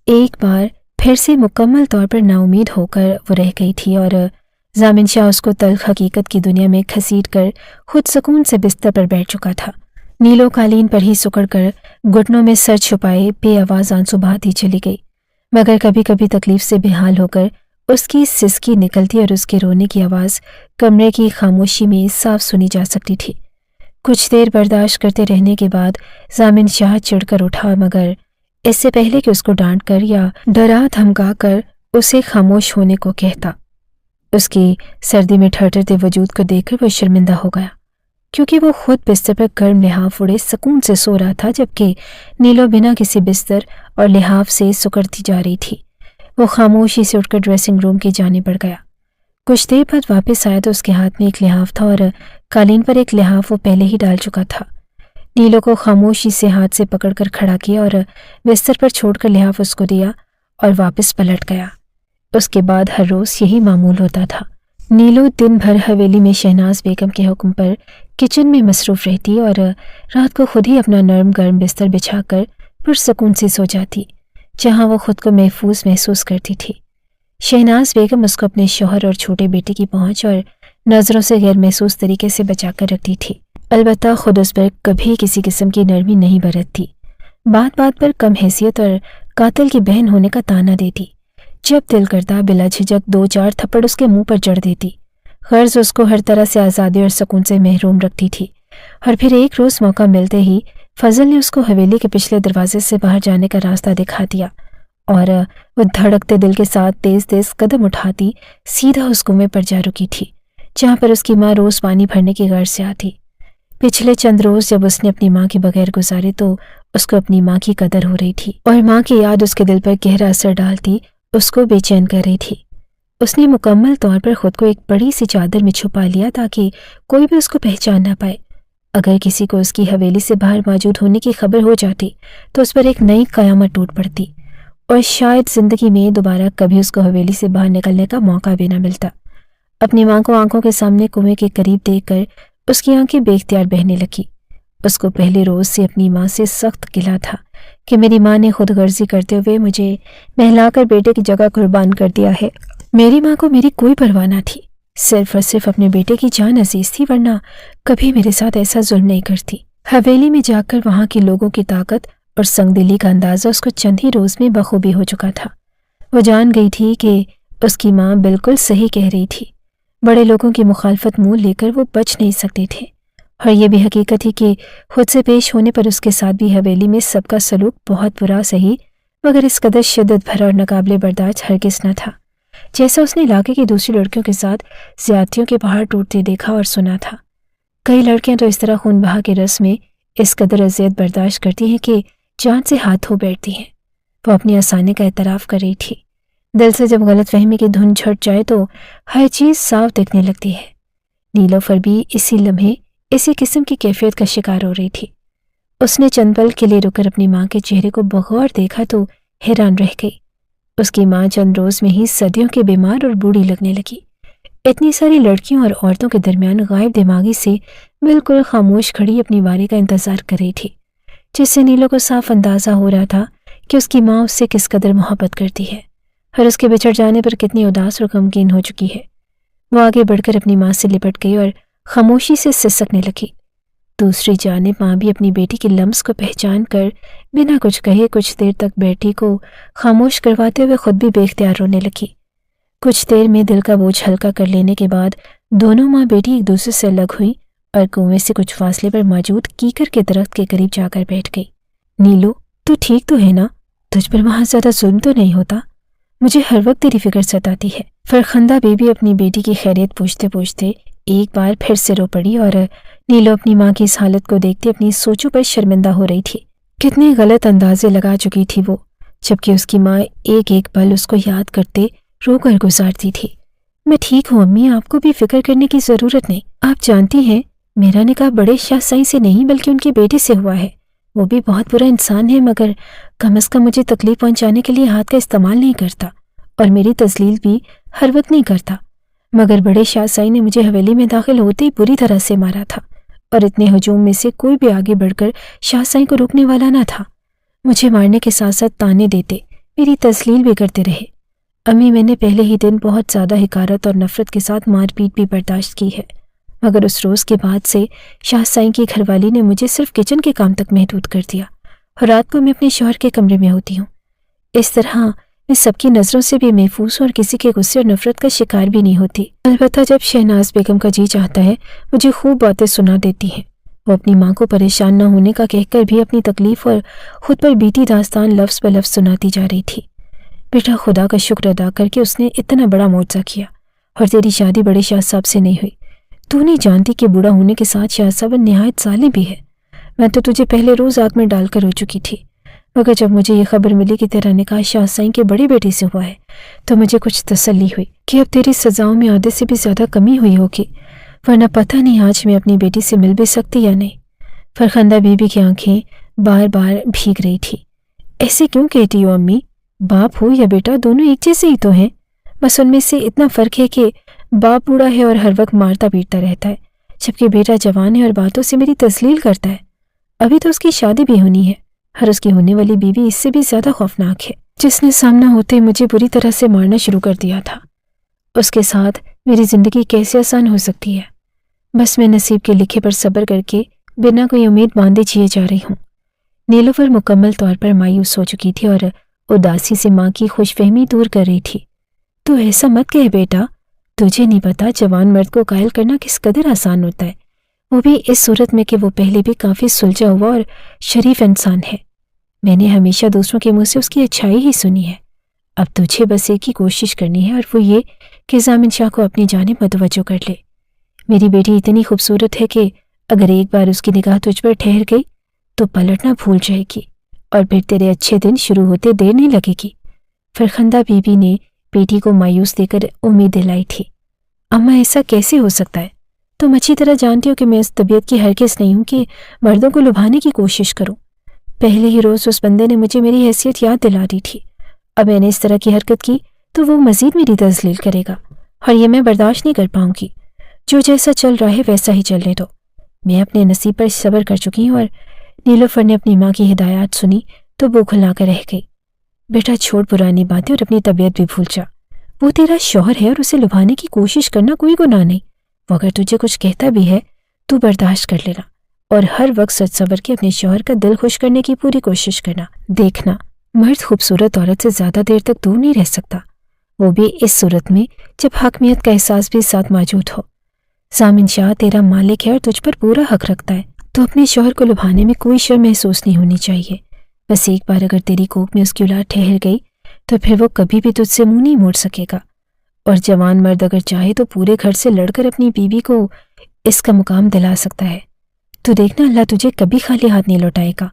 ایک بار پھر سے مکمل طور پر نا امید ہو کر وہ رہ گئی تھی اور ضامن شاہ اس کو تلخ حقیقت کی دنیا میں گھسیٹ کر خود سکون سے بستر پر بیٹھ چکا تھا۔ نیلو قالین پر ہی سکڑ کر گھٹنوں میں سر چھپائے بے آواز آنسو بہاتی چلی گئی، مگر کبھی کبھی تکلیف سے بے حال ہو کر اس کی سسکی نکلتی اور اس کے رونے کی آواز کمرے کی خاموشی میں صاف سنی جا سکتی تھی۔ کچھ دیر برداشت کرتے رہنے کے بعد ضامن شاہ چڑھ کر اٹھا، مگر اس سے پہلے کہ اس کو ڈانٹ کر یا ڈرا دھمکا کر اسے خاموش ہونے کو کہتا، اس کی سردی میں ٹھٹرتے وجود کو دیکھ کر وہ شرمندہ ہو گیا، کیونکہ وہ خود بستر پر گرم لحاف اڑے سکون سے سو رہا تھا، جبکہ نیلو بنا کسی بستر اور لحاف سے سکڑتی جا رہی تھی۔ وہ خاموشی سے اٹھ کر ڈریسنگ روم کی جانب بڑھ گیا۔ کچھ دیر بعد واپس آیا تو اس کے ہاتھ میں ایک لحاف تھا اور قالین پر ایک لحاف وہ پہلے ہی ڈال چکا تھا۔ نیلو کو خاموشی سے ہاتھ سے پکڑ کر کھڑا کیا اور بستر پر چھوڑ کر لحاف اس کو دیا اور واپس پلٹ گیا۔ اس کے بعد ہر روز یہی معمول ہوتا تھا۔ نیلو دن بھر حویلی میں شہناز بیگم کے حکم پر کچن میں مصروف رہتی اور رات کو خود ہی اپنا نرم گرم بستر بچھا کر پرسکون سے سو جاتی، جہاں وہ خود کو محفوظ محسوس کرتی تھی۔ شہناز بیگم اس کو اپنے شوہر اور چھوٹے بیٹے کی پہنچ اور نظروں سے غیر محسوس طریقے سے بچا کر رکھتی تھی، البتہ خود اس پر کبھی کسی قسم کی نرمی نہیں برتتی۔ بات بات پر کم حیثیت اور قاتل کی بہن ہونے کا طعنہ دیتی، جب دل کرتا بلا جھجک 2-4 تھپڑ اس کے منہ پر جڑ دیتی۔ غرض اس کو ہر طرح سے آزادی اور سکون سے محروم رکھتی تھی۔ اور پھر ایک روز موقع ملتے ہی فضل نے اس کو حویلی کے پچھلے دروازے سے باہر جانے کا راستہ دکھا دیا اور وہ دھڑکتے دل کے ساتھ تیز تیز قدم اٹھاتی سیدھا اس کنویں پر جا رکی تھی، جہاں پر اس کی ماں روز پانی بھرنے کی غرض سے آتی۔ پچھلے چند روز جب اس نے اپنی ماں کے بغیر گزارے تو اس کو اپنی ماں کی قدر ہو رہی تھی اور ماں کی یاد اس کے دل پر گہرا اثر ڈالتی اس کو بے چین کر رہی تھی۔ اس نے مکمل طور پر خود کو ایک بڑی سی چادر میں چھپا لیا تاکہ کوئی بھی اس کو پہچان نہ پائے۔ اگر کسی کو اس کی حویلی سے باہر موجود ہونے کی خبر ہو جاتی تو اس پر ایک نئی قیامت ٹوٹ پڑتی اور شاید زندگی میں دوبارہ کبھی اس کو حویلی سے باہر نکلنے کا موقع بھی نہ ملتا۔ اپنی ماں کو آنکھوں کے سامنے کنویں کے قریب دیکھ کر اس کی آنکھیں بے اختیار بہنے لگی۔ اس کو پہلے روز سے اپنی ماں سے سخت گلہ تھا کہ میری ماں نے خود غرضی کرتے ہوئے مجھے بہلا کر بیٹے کی جگہ قربان کر دیا ہے۔ میری ماں کو میری کوئی پرواہ نہ تھی، صرف اور صرف اپنے بیٹے کی جان عزیز تھی، ورنہ کبھی میرے ساتھ ایسا ظلم نہیں کرتی۔ حویلی میں جا کر وہاں کے لوگوں کی طاقت اور سنگ دلی کا اندازہ اس کو چند ہی روز میں بخوبی ہو چکا تھا۔ وہ جان گئی تھی کہ اس کی ماں بالکل صحیح کہہ رہی تھی۔ بڑے لوگوں کی مخالفت منہ لے کر وہ بچ نہیں سکتے تھے، اور یہ بھی حقیقت تھی کہ خود سے پیش ہونے پر اس کے ساتھ بھی حویلی میں سب کا سلوک بہت برا سہی، مگر اس قدر شدت بھرا اور ناقابل برداشت ہرگز نہ تھا جیسا اس نے علاقے کی دوسری لڑکیوں کے ساتھ زیادتیوں کے پہاڑ ٹوٹتے دیکھا اور سنا تھا۔ کئی لڑکیاں تو اس طرح خون بہا کے رس میں اس قدر اذیت برداشت کرتی ہیں کہ جان سے ہاتھ دھو بیٹھتی ہیں۔ وہ اپنی آسانی کا اعتراف کر رہی تھی۔ دل سے جب غلط فہمی کی دھن چھٹ جائے تو ہر چیز صاف دکھنے لگتی ہے۔ نیلوفر بھی اسی لمحے اسی قسم کی کیفیت کا شکار ہو رہی تھی۔ اس نے چند پل کے لیے رک کر اپنی ماں کے چہرے کو بغور دیکھا تو حیران رہ گئی۔ اس کی ماں چند روز میں ہی صدیوں کے بیمار اور بوڑھی لگنے لگی۔ اتنی ساری لڑکیوں اور عورتوں کے درمیان غائب دماغی سے بالکل خاموش کھڑی اپنی باری کا انتظار کر رہی تھی، جس سے نیلو کو صاف اندازہ ہو رہا تھا کہ اس کی ماں اس سے کس قدر محبت کرتی ہے اور اس کے بچھڑ جانے پر کتنی اداس اور غمگین ہو چکی ہے۔ وہ آگے بڑھ کر اپنی ماں سے لپٹ گئی اور خاموشی سے سسکنے لگی۔ دوسری جانب ماں بھی اپنی بیٹی کے لمس کو پہچان کر بنا کچھ کہے کچھ دیر تک بیٹی کو خاموش کرواتے ہوئے خود بھی بے اختیار رونے لگی۔ کچھ دیر میں دل کا بوجھ ہلکا کر لینے کے بعد دونوں ماں بیٹی ایک دوسرے سے الگ ہوئی اور کنویں سے کچھ فاصلے پر موجود کیکر کے درخت کے قریب جا کر بیٹھ گئی۔ نیلو، تو ٹھیک تو ہے نا؟ تجھ پر وہاں زیادہ ظلم تو نہیں ہوتا؟ مجھے ہر وقت تیری فکر ستاتی ہے۔ فرخندہ بیوی اپنی بیٹی کی خیریت پوچھتے پوچھتے ایک بار پھر سے رو پڑی اور نیلو اپنی ماں کی اس حالت کو دیکھتے اپنی سوچوں پر شرمندہ ہو رہی تھی۔ کتنے غلط اندازے لگا چکی تھی وہ، جبکہ اس کی ماں ایک ایک پل اس کو یاد کرتے رو کر گزارتی تھی۔ میں ٹھیک ہوں امی، آپ کو بھی فکر کرنے کی ضرورت نہیں۔ آپ جانتی ہیں میرا نکاح بڑے شاہ سائی سے نہیں بلکہ ان کے بیٹے سے ہوا ہے۔ وہ بھی بہت برا انسان ہے، مگر کم از کم مجھے تکلیف پہنچانے کے لیے ہاتھ کا استعمال نہیں کرتا اور میری تذلیل بھی ہر وقت نہیں کرتا۔ مگر بڑے شاہ سائی نے مجھے حویلی میں داخل ہوتے ہی بری طرح سے مارا تھا، اور اتنے ہجوم میں سے کوئی بھی آگے بڑھ کر شاہ سائی کو روکنے والا نہ تھا۔ مجھے مارنے کے ساتھ ساتھ تانے دیتے، میری تذلیل بھی کرتے رہے۔ امی، میں نے پہلے ہی دن بہت زیادہ حقارت اور نفرت کے ساتھ مار پیٹ بھی برداشت کی ہے، مگر اس روز کے بعد سے شاہ سائی کی گھر والی نے مجھے صرف کچن کے کام تک محدود کر دیا، اور رات کو میں اپنے شوہر کے کمرے میں ہوتی ہوں۔ اس طرح میں سب کی نظروں سے بھی محفوظ ہوں اور کسی کے غصے اور نفرت کا شکار بھی نہیں ہوتی۔ البتہ جب شہناز بیگم کا جی چاہتا ہے مجھے خوب باتیں سنا دیتی ہیں۔ وہ اپنی ماں کو پریشان نہ ہونے کا کہہ کر بھی اپنی تکلیف اور خود پر بیتی داستان لفظ بہ لفظ سناتی جا رہی تھی۔ بیٹا، خدا کا شکر ادا کر کے اس نے اتنا بڑا معجزہ کیا اور تیری شادی بڑے شاہ صاحب سے نہیں ہوئی۔ تو نہیں جانتی کہ بوڑھا ہونے کے ساتھ شاہ صاحب نہایت ظالم بھی ہے۔ میں تو تجھے پہلے روز آگ میں ڈال کر رو چکی تھی، مگر جب مجھے یہ خبر ملی کہ تیرا نکاح شاہ سائی کے بڑے بیٹے سے ہوا ہے تو مجھے کچھ تسلی ہوئی کہ اب تیری سزاؤں میں آدھے سے بھی زیادہ کمی ہوئی ہوگی، ورنہ پتہ نہیں آج میں اپنی بیٹی سے مل بھی سکتی یا نہیں۔ فرخندہ بیوی کی آنکھیں بار بار بھیگ رہی تھی۔ ایسے کیوں کہتی ہو امی؟ باپ ہو یا بیٹا دونوں ایک جیسے ہی تو ہیں، بس ان میں سے اتنا فرق ہے کہ باپ بوڑھا ہے اور ہر وقت مارتا پیٹتا رہتا ہے، جبکہ بیٹا جوان ہے اور باتوں سے میری تذلیل کرتا ہے۔ ابھی تو اس کی شادی بھی ہونی ہے، اور اس کی ہونے والی بیوی اس سے بھی زیادہ خوفناک ہے، جس نے سامنا ہوتے مجھے بری طرح سے مارنا شروع کر دیا تھا۔ اس کے ساتھ میری زندگی کیسے آسان ہو سکتی ہے؟ بس میں نصیب کے لکھے پر صبر کر کے بنا کوئی امید باندھے جیے جا رہی ہوں۔ نیلوفر مکمل طور پر مایوس ہو چکی تھی اور اداسی سے ماں کی خوش فہمی دور کر رہی تھی۔ تو ایسا مت کہہ بیٹا، تجھے نہیں پتا جوان مرد کو قائل کرنا کس قدر آسان ہوتا ہے، وہ بھی اس صورت میں کہ وہ پہلے بھی کافی سلجھا ہوا اور شریف انسان ہے۔ میں نے ہمیشہ دوسروں کے منہ سے اس کی اچھائی ہی سنی ہے۔ اب تجھے بس ایک ہی کوشش کرنی ہے، اور وہ یہ کہ ضامن شاہ کو اپنی جانب متوجہ کر لے۔ میری بیٹی اتنی خوبصورت ہے کہ اگر ایک بار اس کی نگاہ تجھ پر ٹھہر گئی تو پلٹنا بھول جائے گی، اور پھر تیرے اچھے دن شروع ہوتے دیر نہیں لگے گی۔ فرخندہ بیوی نے बेटी को मायूस देकर उम्मीद दिलाई थी। अम्मा, ऐसा कैसे हो सकता है? तुम अच्छी तरह जानती हो कि मैं इस तबीयत की हरगिज़ नहीं हूं कि मर्दों को लुभाने की कोशिश करूं। पहले ही रोज़ उस बंदे ने मुझे मेरी हैसियत याद दिला दी थी। अब मैंने इस तरह की हरकत की तो वो मज़ीद मेरी तज़लील करेगा और ये मैं बर्दाश्त नहीं कर पाऊंगी। जो जैसा चल रहा है वैसा ही चलने दो। मैं अपने नसीब पर सब्र कर चुकी हूँ। और नीलोफर ने अपनी माँ की हिदायत सुनी तो वो खुला कर रह गई। बेटा, छोड़ पुरानी बातें और अपनी तबीयत भी भूल जा। वो तेरा शौहर है और उसे लुभाने की कोशिश करना कोई गुनाह नहीं। वो अगर तुझे कुछ कहता भी है तू बर्दाश्त कर लेना और हर वक्त सच सबर के अपने शौहर का दिल खुश करने की पूरी कोशिश करना। देखना, मर्द खूबसूरत औरत से ज्यादा देर तक दूर नहीं रह सकता, वो भी इस सूरत में जब हकमियत का एहसास भी साथ मौजूद हो। जामिन शाह तेरा मालिक है और तुझ पर पूरा हक रखता है, तो अपने शौहर को लुभाने में कोई शर्म महसूस नहीं होनी चाहिए। बस एक बार अगर तेरी कोख में उसकी औलाद ठहर गई तो फिर वो कभी भी तुझसे मुंह नहीं मोड़ सकेगा। और जवान मर्द अगर चाहे तो पूरे घर से लड़कर अपनी बीवी को इसका मुकाम दिला सकता है। तो देखना, अल्लाह तुझे कभी खाली हाथ नहीं लौटाएगा।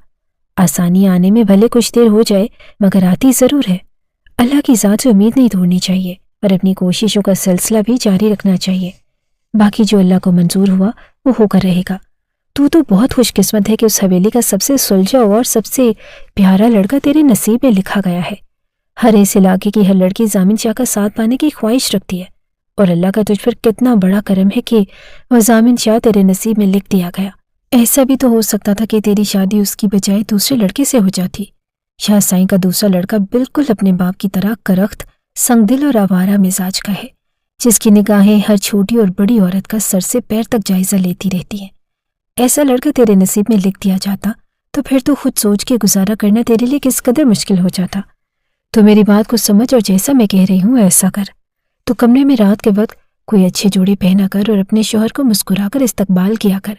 आसानी आने में भले कुछ देर हो जाए मगर आती ज़रूर है। अल्लाह की ज़ात से उम्मीद नहीं तोड़नी चाहिए और अपनी कोशिशों का सिलसिला भी जारी रखना चाहिए। बाकी जो अल्लाह को मंजूर हुआ वो होकर रहेगा। तू तो बहुत खुशकिस्मत है कि उस हवेली का सबसे सुलझा और सबसे प्यारा लड़का तेरे नसीब में लिखा गया है। हर इस इलाके की हर लड़की जामिन शाह का साथ पाने की ख्वाहिश रखती है और अल्लाह का तुझ पर कितना बड़ा करम है कि वह जामिन शाह तेरे नसीब में लिख दिया गया। ऐसा भी तो हो सकता था कि तेरी शादी उसकी बजाय दूसरे लड़के से हो जाती। शाह साईं का दूसरा लड़का बिल्कुल अपने बाप की तरह करख्त, संगदिल और आवारा मिजाज का है, जिसकी निगाहें हर छोटी और बड़ी औरत का सर से पैर तक जायजा लेती रहती हैं। ऐसा लड़का तेरे नसीब में लिख दिया जाता तो फिर तो खुद सोच के गुजारा करना तेरे लिए किस कदर मुश्किल हो जाता। तो मेरी बात को समझ और जैसा मैं कह रही हूँ ऐसा कर। तो कमरे में रात के वक्त कोई अच्छे जोड़े पहना कर और अपने शौहर को मुस्कुराकर इस्तकबाल किया कर।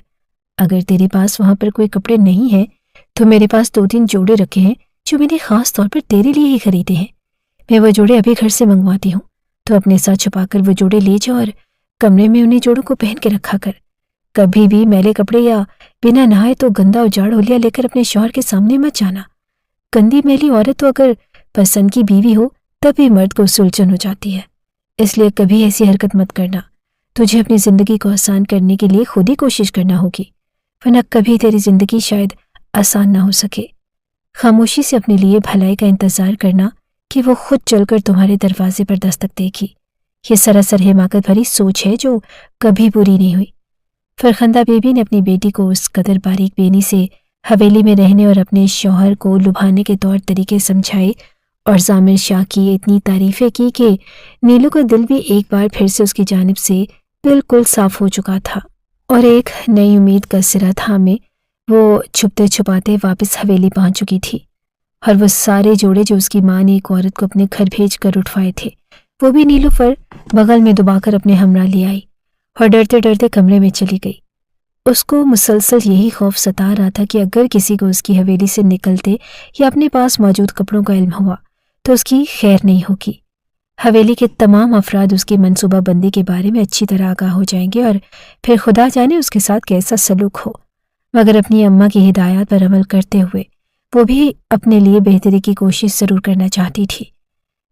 अगर तेरे पास वहां पर कोई कपड़े नहीं है तो मेरे पास 2-3 जोड़े रखे हैं जो मैंने खास तौर पर तेरे लिए ही खरीदे हैं। मैं वो जोड़े अभी घर से मंगवाती हूँ, तो अपने साथ छुपाकर वो जोड़े ले जा और कमरे में उन्हीं जोड़ों को पहन के रखा कर। कभी भी मैले कपड़े या बिना नहाए तो गंदा उजाड़ होलिया लेकर अपने शौहर के सामने मत जाना। गंदी मैली औरत तो अगर पसंद की बीवी हो तभी मर्द को सुलझन हो जाती है, इसलिए कभी ऐसी हरकत मत करना। तुझे अपनी जिंदगी को आसान करने के लिए खुद ही कोशिश करना होगी, वरना कभी तेरी जिंदगी शायद आसान ना हो सके। खामोशी से अपने लिए भलाई का इंतजार करना कि वो खुद चलकर तुम्हारे दरवाजे पर दस्तक देगी। ये सरासर हिमाकत भरी सोच है जो कभी पूरी नहीं हुई। फरखंदा बीबी ने अपनी बेटी को उस कदर बारीक बेनी से हवेली में रहने और अपने शौहर को लुभाने के तौर तरीके समझाए और जामिन शाह की इतनी तारीफें की कि नीलू का दिल भी एक बार फिर से उसकी जानिब से बिल्कुल साफ हो चुका था और एक नई उम्मीद का सिरा थामे वो छुपते छुपाते वापस हवेली पहुंच चुकी थी। और वो सारे जोड़े जो उसकी माँ ने एक औरत को अपने घर भेज कर उठवाए थे वो भी नीलूफर बगल में दबाकर अपने हमरा ले आई और डरते डरते कमरे में चली गई। उसको मुसलसल यही खौफ सता रहा था कि अगर किसी को उसकी हवेली से निकलते या अपने पास मौजूद कपड़ों का इल्म हुआ तो उसकी खैर नहीं होगी। हवेली के तमाम अफराद उसकी मनसूबाबंदी के बारे में अच्छी तरह आगाह हो जाएंगे और फिर खुदा जाने उसके साथ कैसा सलूक हो। मगर अपनी अम्मा की हिदायत पर अमल करते हुए वो भी अपने लिए बेहतरी की कोशिश जरूर करना चाहती थी।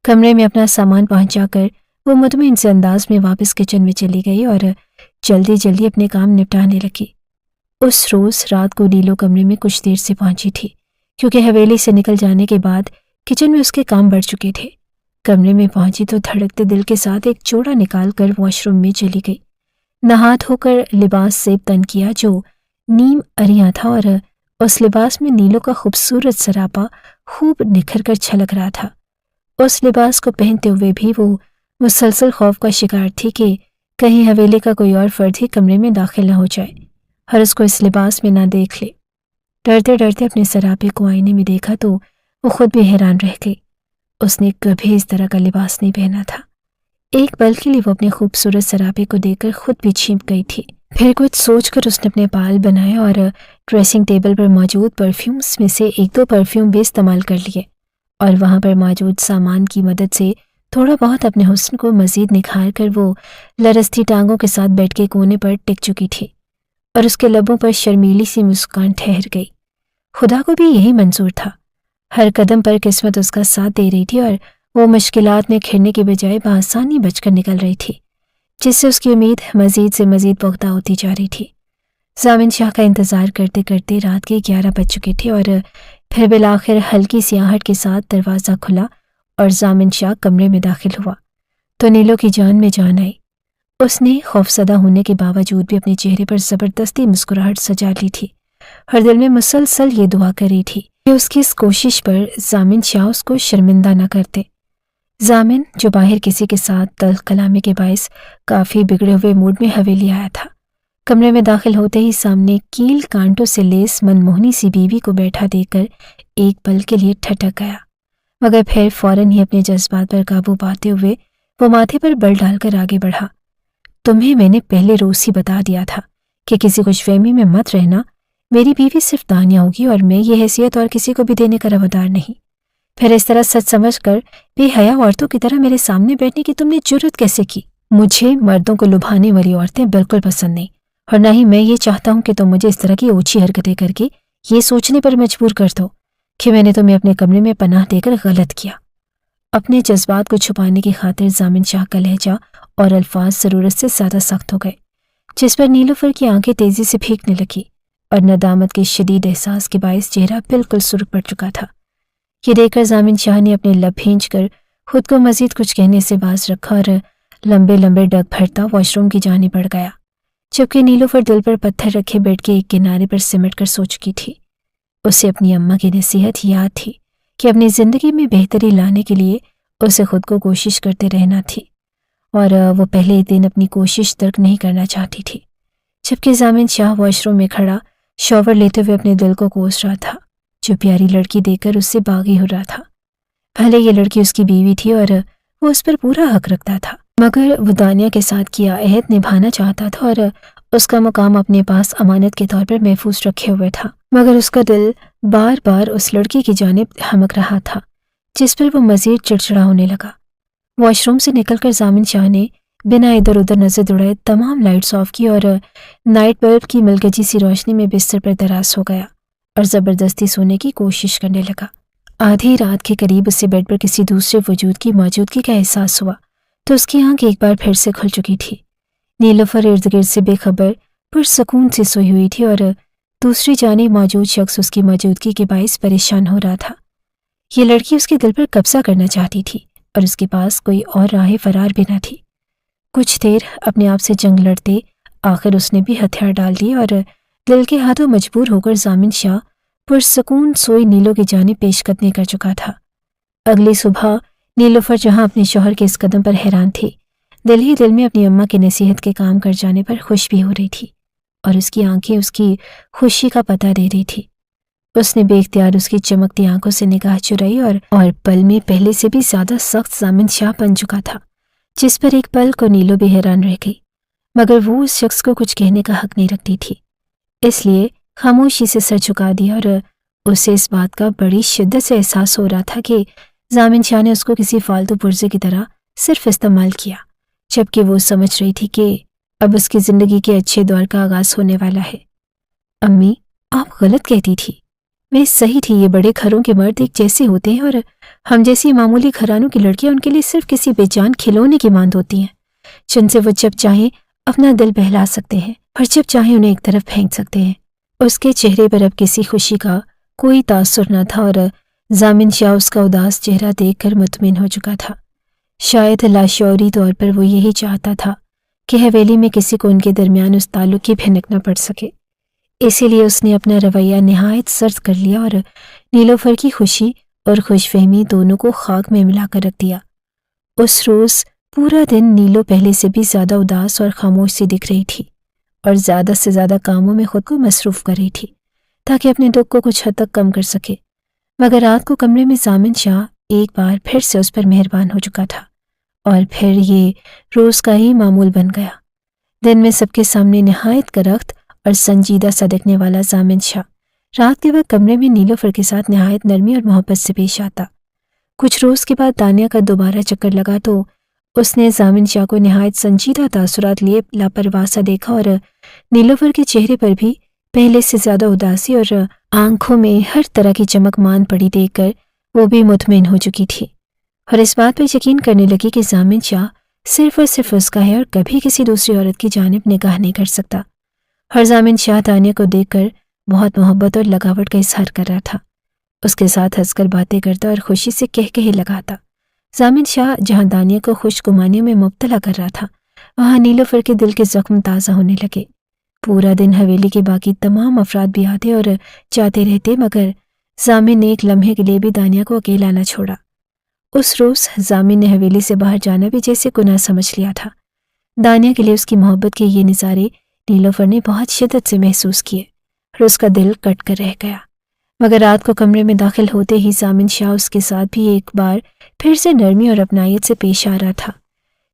कमरे में अपना सामान पहुंचाकर वो मुतमईन से अंदाज में वापस किचन में चली गई और जल्दी जल्दी अपने काम निपटाने लगी। उस रोज रात को नीलो कमरे में कुछ देर से पहुंची थी, क्योंकि हवेली से निकल जाने के बाद किचन में उसके काम बढ़ चुके थे। कमरे में पहुंची तो धड़कते दिल के साथ एक चोड़ा निकाल कर वॉशरूम में चली गई। नहा धोकर लिबास से तन किया जो नीम अरिया था और उस लिबास में नीलो का खूबसूरत सरापा खूब निखर कर छलक रहा था। उस लिबास को पहनते हुए भी वो मुसलसल खौफ का शिकार थी कि कहीं हवेली का कोई और फर्द ही कमरे में दाखिल न हो जाए और उसको इस लिबास में ना देख ले। डरते डरते अपने सरापे को आईने में देखा तो वो खुद भी हैरान रह गई। उसने कभी इस तरह का लिबास नहीं पहना था। एक पल के लिए वो अपने खूबसूरत सरापे को देखकर खुद भी छिप गई थी। फिर कुछ सोचकर उसने अपने बाल बनाए और ड्रेसिंग टेबल पर मौजूद परफ्यूम्स में से 1-2 परफ्यूम भी इस्तेमाल कर लिए और वहां पर मौजूद सामान की मदद से थोड़ा बहुत अपने हुस्न को मजीद निखार कर वो लरसती टांगों के साथ बेड के कोने पर टिक चुकी थी और उसके लबों पर शर्मीली सी मुस्कान ठहर गई। खुदा को भी यही मंजूर था। हर कदम पर किस्मत उसका साथ दे रही थी और وہ مشکلات میں کھرنے کی بجائے بآسانی بچ کر نکل رہی تھی، جس سے اس کی امید مزید سے مزید پختہ ہوتی جا رہی تھی۔ ضامن شاہ کا انتظار کرتے کرتے رات کے 11 بج چکے تھے اور پھر بالآخر ہلکی سی آہٹ کے ساتھ دروازہ کھلا اور ضامن شاہ کمرے میں داخل ہوا تو نیلو کی جان میں جان آئی۔ اس نے خوفزدہ ہونے کے باوجود بھی اپنے چہرے پر زبردستی مسکراہٹ سجا لی تھی اور دل میں مسلسل یہ دعا کر رہی تھی کہ اس کی اس کوشش پر ضامن شاہ اس کو شرمندہ نہ کرتے۔ ضامن، جو باہر کسی کے ساتھ تلخ کلامی کے باعث کافی بگڑے ہوئے موڈ میں حویلی آیا تھا، کمرے میں داخل ہوتے ہی سامنے کیل کانٹوں سے لیس منموہنی سی بیوی کو بیٹھا دیکھ کر ایک پل کے لیے ٹھٹک گیا، مگر پھر فوراً ہی اپنے جذبات پر قابو پاتے ہوئے وہ ماتھے پر بل ڈال کر آگے بڑھا۔ تمہیں میں نے پہلے روز ہی بتا دیا تھا کہ کسی خوش فہمی میں مت رہنا، میری بیوی صرف دانیہ ہوگی اور میں یہ حیثیت اور کسی کو بھی دینے کا روادار نہیں۔ پھر اس طرح سچ سمجھ کر بے حیا عورتوں کی طرح میرے سامنے بیٹھنے کی تم نے جرت کیسے کی؟ مجھے مردوں کو لبھانے والی عورتیں بالکل پسند نہیں، اور نہ ہی میں یہ چاہتا ہوں کہ تم مجھے اس طرح کی اوچھی حرکتیں کر کے یہ سوچنے پر مجبور کر دو کہ میں نے تمہیں اپنے کمرے میں پناہ دے کر غلط کیا۔ اپنے جذبات کو چھپانے کی خاطر ضامن شاہ کا لہجہ اور الفاظ ضرورت سے زیادہ سخت ہو گئے، جس پر نیلوفر کی آنکھیں تیزی سے پھینکنے لگی اور ندامت کے شدید احساس کے باعث چہرہ بالکل سرخ پڑ چکا تھا۔ یہ دیکھ کر ضامن شاہ نے اپنے لب بھینچ کر خود کو مزید کچھ کہنے سے باز رکھا اور لمبے لمبے ڈگ بھرتا واش روم کی جانب بڑھ گیا، جبکہ نیلوفر دل پر پتھر رکھے بیٹھ کے ایک کنارے پر سمٹ کر سو چکی تھی۔ اسے اپنی اماں کی نصیحت یاد تھی کہ اپنی زندگی میں بہتری لانے کے لیے اسے خود کو کوشش کرتے رہنا تھی، اور وہ پہلے دن اپنی کوشش ترک نہیں کرنا چاہتی تھی، جبکہ ضامن شاہ واش روم میں کھڑا شاور لیتے ہوئے اپنے دل کو کوس رہا تھا، جو پیاری لڑکی دیکھ کر اس سے باغی ہو رہا تھا۔ پہلے یہ لڑکی اس کی بیوی تھی اور وہ اس پر پورا حق رکھتا تھا، مگر وہ دانیہ کے ساتھ کیا عہد نبھانا چاہتا تھا اور اس کا مقام اپنے پاس امانت کے طور پر محفوظ رکھے ہوئے تھا، مگر اس کا دل بار بار اس لڑکی کی جانب ہمک رہا تھا، جس پر وہ مزید چڑچڑا ہونے لگا۔ واش روم سے نکل کر ضامن شاہ نے بنا ادھر ادھر نظر دوڑائے تمام لائٹس آف کی اور نائٹ بلب کی ملگجی سی روشنی میں بستر پر دراز ہو گیا اور زبردستی سونے کی کوشش کرنے لگا۔ آدھی رات کے قریب اسے بیڈ پر کسی دوسرے وجود کی موجودگی کا احساس ہوا تو اس کی آنکھ ایک بار پھر سے کھل چکی تھی۔ نیلوفر ارد گرد سے بے خبر پرسکون سے سوئی ہوئی تھی اور دوسری جانب موجود شخص اس کی موجودگی کے باعث پریشان ہو رہا تھا۔ یہ لڑکی اس کے دل پر قبضہ کرنا چاہتی تھی اور اس کے پاس کوئی اور راہ فرار بھی نہ تھی۔ کچھ دیر اپنے آپ سے جنگ لڑتے آخر اس نے بھی ہتھیار ڈال دیے اور دل کے ہاتھوں مجبور ہو کر ضامن شاہ پرسکون سوئی نیلو کی جانب پیش قدمی کر چکا تھا۔ اگلی صبح نیلوفر جہاں اپنے شوہر کے اس قدم پر حیران تھی، دل ہی دل میں اپنی اماں کی نصیحت کے کام کر جانے پر خوش بھی ہو رہی تھی، اور اس کی آنکھیں اس کی خوشی کا پتہ دے رہی تھی۔ اس نے بے اختیار اس کی چمکتی آنکھوں سے نگاہ چرائی اور پل میں پہلے سے بھی زیادہ سخت ضامن شاہ بن چکا تھا، جس پر ایک پل کو نیلو بھی حیران رہ گئی، مگر وہ اس شخص کو کچھ کہنے کا حق نہیں رکھتی تھی، اس لیے خاموشی سے سر جھکا دیا، اور اسے اس بات کا بڑی شدت سے احساس ہو رہا تھا کہ ضامن شاہ نے اس کو کسی فالتو پرزے کی طرح صرف استعمال کیا، جبکہ وہ سمجھ رہی تھی کہ اب اس کی زندگی کے اچھے دور کا آغاز ہونے والا ہے۔ امی، آپ غلط کہتی تھی، میں صحیح تھی، یہ بڑے گھروں کے مرد ایک جیسے ہوتے ہیں اور ہم جیسی معمولی گھرانوں کی لڑکیاں ان کے لیے صرف کسی بے جان کھلونے کی مانند ہوتی ہیں، جن سے وہ جب چاہیں اپنا دل بہلا سکتے ہیں اور جب چاہیں انہیں ایک طرف پھینک سکتے ہیں۔ اس کے چہرے پر اب کسی خوشی کا کوئی تاثر نہ تھا اور ضامن شاہ اس کا اداس چہرہ دیکھ کر مطمئن ہو چکا تھا۔ شاید لاشعوری طور پر وہ یہی چاہتا تھا کہ حویلی میں کسی کو ان کے درمیان اس تعلق کی بھنک نہ پڑ سکے، اسی لیے اس نے اپنا رویہ نہایت سرد کر لیا اور نیلوفر کی خوشی اور خوش فہمی دونوں کو خاک میں ملا کر رکھ دیا۔ اس روز پورا دن نیلو پہلے سے بھی زیادہ اداس اور خاموش سی دکھ رہی تھی اور زیادہ سے زیادہ کاموں میں خود کو مصروف کر رہی تھی تاکہ اپنے دکھ کو کچھ حد تک کم کر سکے، مگر رات کو کمرے میں ضامن شاہ ایک بار پھر سے اس پر مہربان ہو چکا تھا اور پھر یہ روز کا ہی معمول بن گیا۔ دن میں سب کے سامنے نہایت کرخت اور سنجیدہ سا دکھنے والا ضامن شاہ رات کے وقت کمرے میں نیلوفر کے ساتھ نہایت نرمی اور محبت سے پیش آتا۔ کچھ روز کے بعد دانیہ کا دوبارہ چکر لگا تو اس نے ضامن شاہ کو نہایت سنجیدہ تاثرات لیے لاپرواہ سا دیکھا اور نیلوفر کے چہرے پر بھی پہلے سے زیادہ اداسی اور آنکھوں میں ہر طرح کی چمک مان پڑی دیکھ کر وہ بھی مطمئن ہو چکی تھی۔ اور اس بات پر یقین کرنے لگی کہ ضامن شاہ صرف اور صرف اس کا ہے اور کبھی کسی دوسری عورت کی جانب نگاہ نہیں کر سکتا۔ اور ضامن شاہ دانیہ کو دیکھ کر بہت محبت اور لگاوٹ کا اظہار کر رہا تھا، اس کے ساتھ ہنس کر باتیں کرتا اور خوشی سے کہے لگاتا۔ ضامن شاہ جہاں دانیہ کو خوش گمانیوں میں مبتلا کر رہا تھا، وہاں نیلوفر کے دل کے زخم تازہ ہونے لگے۔ پورا دن حویلی کے باقی تمام افراد بھی آتے اور جاتے رہتے، مگر ضامن نے ایک لمحے کے لیے بھی دانیہ کو اکیلا نہ چھوڑا۔ اس روز ضامن نے حویلی سے باہر جانا بھی جیسے گناہ سمجھ لیا تھا۔ دانیہ کے لیے اس کی محبت کے یہ نظارے نیلوفر نے بہت شدت سے محسوس کیے اور اس کا دل کٹ کر رہ گیا۔ مگر رات کو کمرے میں داخل ہوتے ہی ضامن شاہ اس کے ساتھ بھی ایک بار پھر سے نرمی اور اپنائیت سے پیش آ رہا تھا،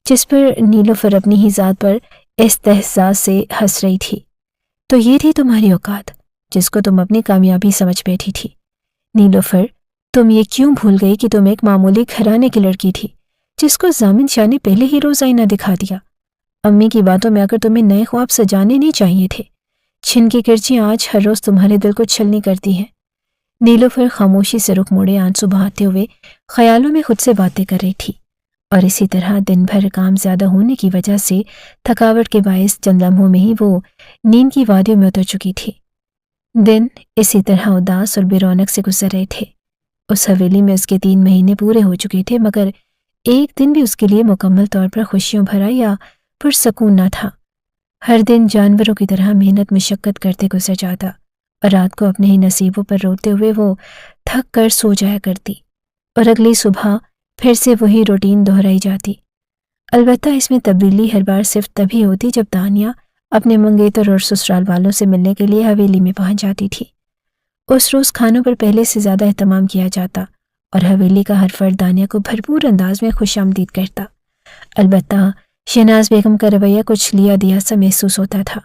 جس پر نیلوفر اپنی ہی ذات پر استحضاء سے ہنس رہی تھی۔ تو یہ تھی تمہاری اوقات جس کو تم اپنی کامیابی سمجھ بیٹھی تھی۔ نیلوفر، تم یہ کیوں بھول گئی کہ تم ایک معمولی گھرانے کی لڑکی تھی جس کو ضامن شاہ نے پہلے ہی روز آئینہ دکھا دیا؟ امی کی باتوں میں آ کر تمہیں نئے خواب سجانے نہیں چاہیے تھے۔ چھن کی کرچیاں آج ہر روز تمہارے دل کو چھلنی کرتی ہیں۔ نیلوفر خاموشی سے رخ موڑے آنسو بہاتے ہوئے خیالوں میں خود سے باتیں کر رہی تھی، اور اسی طرح دن بھر کام زیادہ ہونے کی وجہ سے تھکاوٹ کے باعث چند لمحوں میں ہی وہ نیند کی وادیوں میں اتر چکی تھی۔ دن اسی طرح اداس اور بے رونق سے گزر رہے تھے۔ اس حویلی میں اس کے 3 مہینے پورے ہو چکے تھے، مگر ایک دن بھی اس کے لیے مکمل طور پر خوشیوں بھرا یا پرسکون نہ تھا۔ ہر دن جانوروں کی طرح محنت مشقت کرتے گزر جاتا، اور رات کو اپنے ہی نصیبوں پر روتے ہوئے وہ تھک کر سو جایا کرتی، اور اگلی صبح پھر سے وہی روٹین دہرائی جاتی۔ البتہ اس میں تبدیلی ہر بار صرف تبھی ہوتی جب دانیہ اپنے منگیتر اور سسرال والوں سے ملنے کے لیے حویلی میں پہنچ جاتی تھی۔ اس روز کھانوں پر پہلے سے زیادہ اہتمام کیا جاتا، اور حویلی کا ہر فرد دانیہ کو بھرپور انداز میں خوش آمدید کرتا۔ البتہ شہناز بیگم کا رویہ کچھ لیا دیا سا محسوس ہوتا تھا۔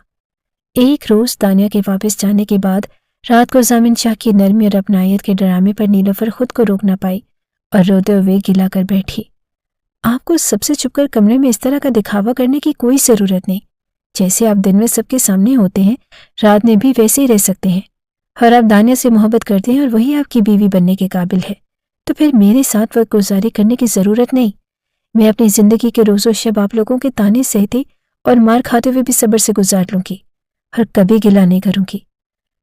ایک روز دانیہ کے واپس جانے کے بعد رات کو ضامن شاہ کی نرمی اور اپنائیت کے ڈرامے پر نیلوفر خود کو روک نہ پائی اور روتے ہوئے گلا کر بیٹھی۔ آپ کو سب سے چھپ کر کمرے میں اس طرح کا دکھاوا کرنے کی کوئی ضرورت نہیں۔ جیسے آپ دن میں سب کے سامنے ہوتے ہیں، رات میں بھی ویسے ہی رہ سکتے ہیں، اور آپ دانیہ سے محبت کرتے ہیں اور وہی آپ کی بیوی بننے کے قابل ہے، تو پھر میرے ساتھ وقت گزاری کرنے کی ضرورت نہیں۔ میں اپنی زندگی کے روز و شب آپ لوگوں کے تانے سہتے اور مار کھاتے ہوئے بھی صبر سے گزار لوں گی، اور کبھی گلا نہیں کروں گی۔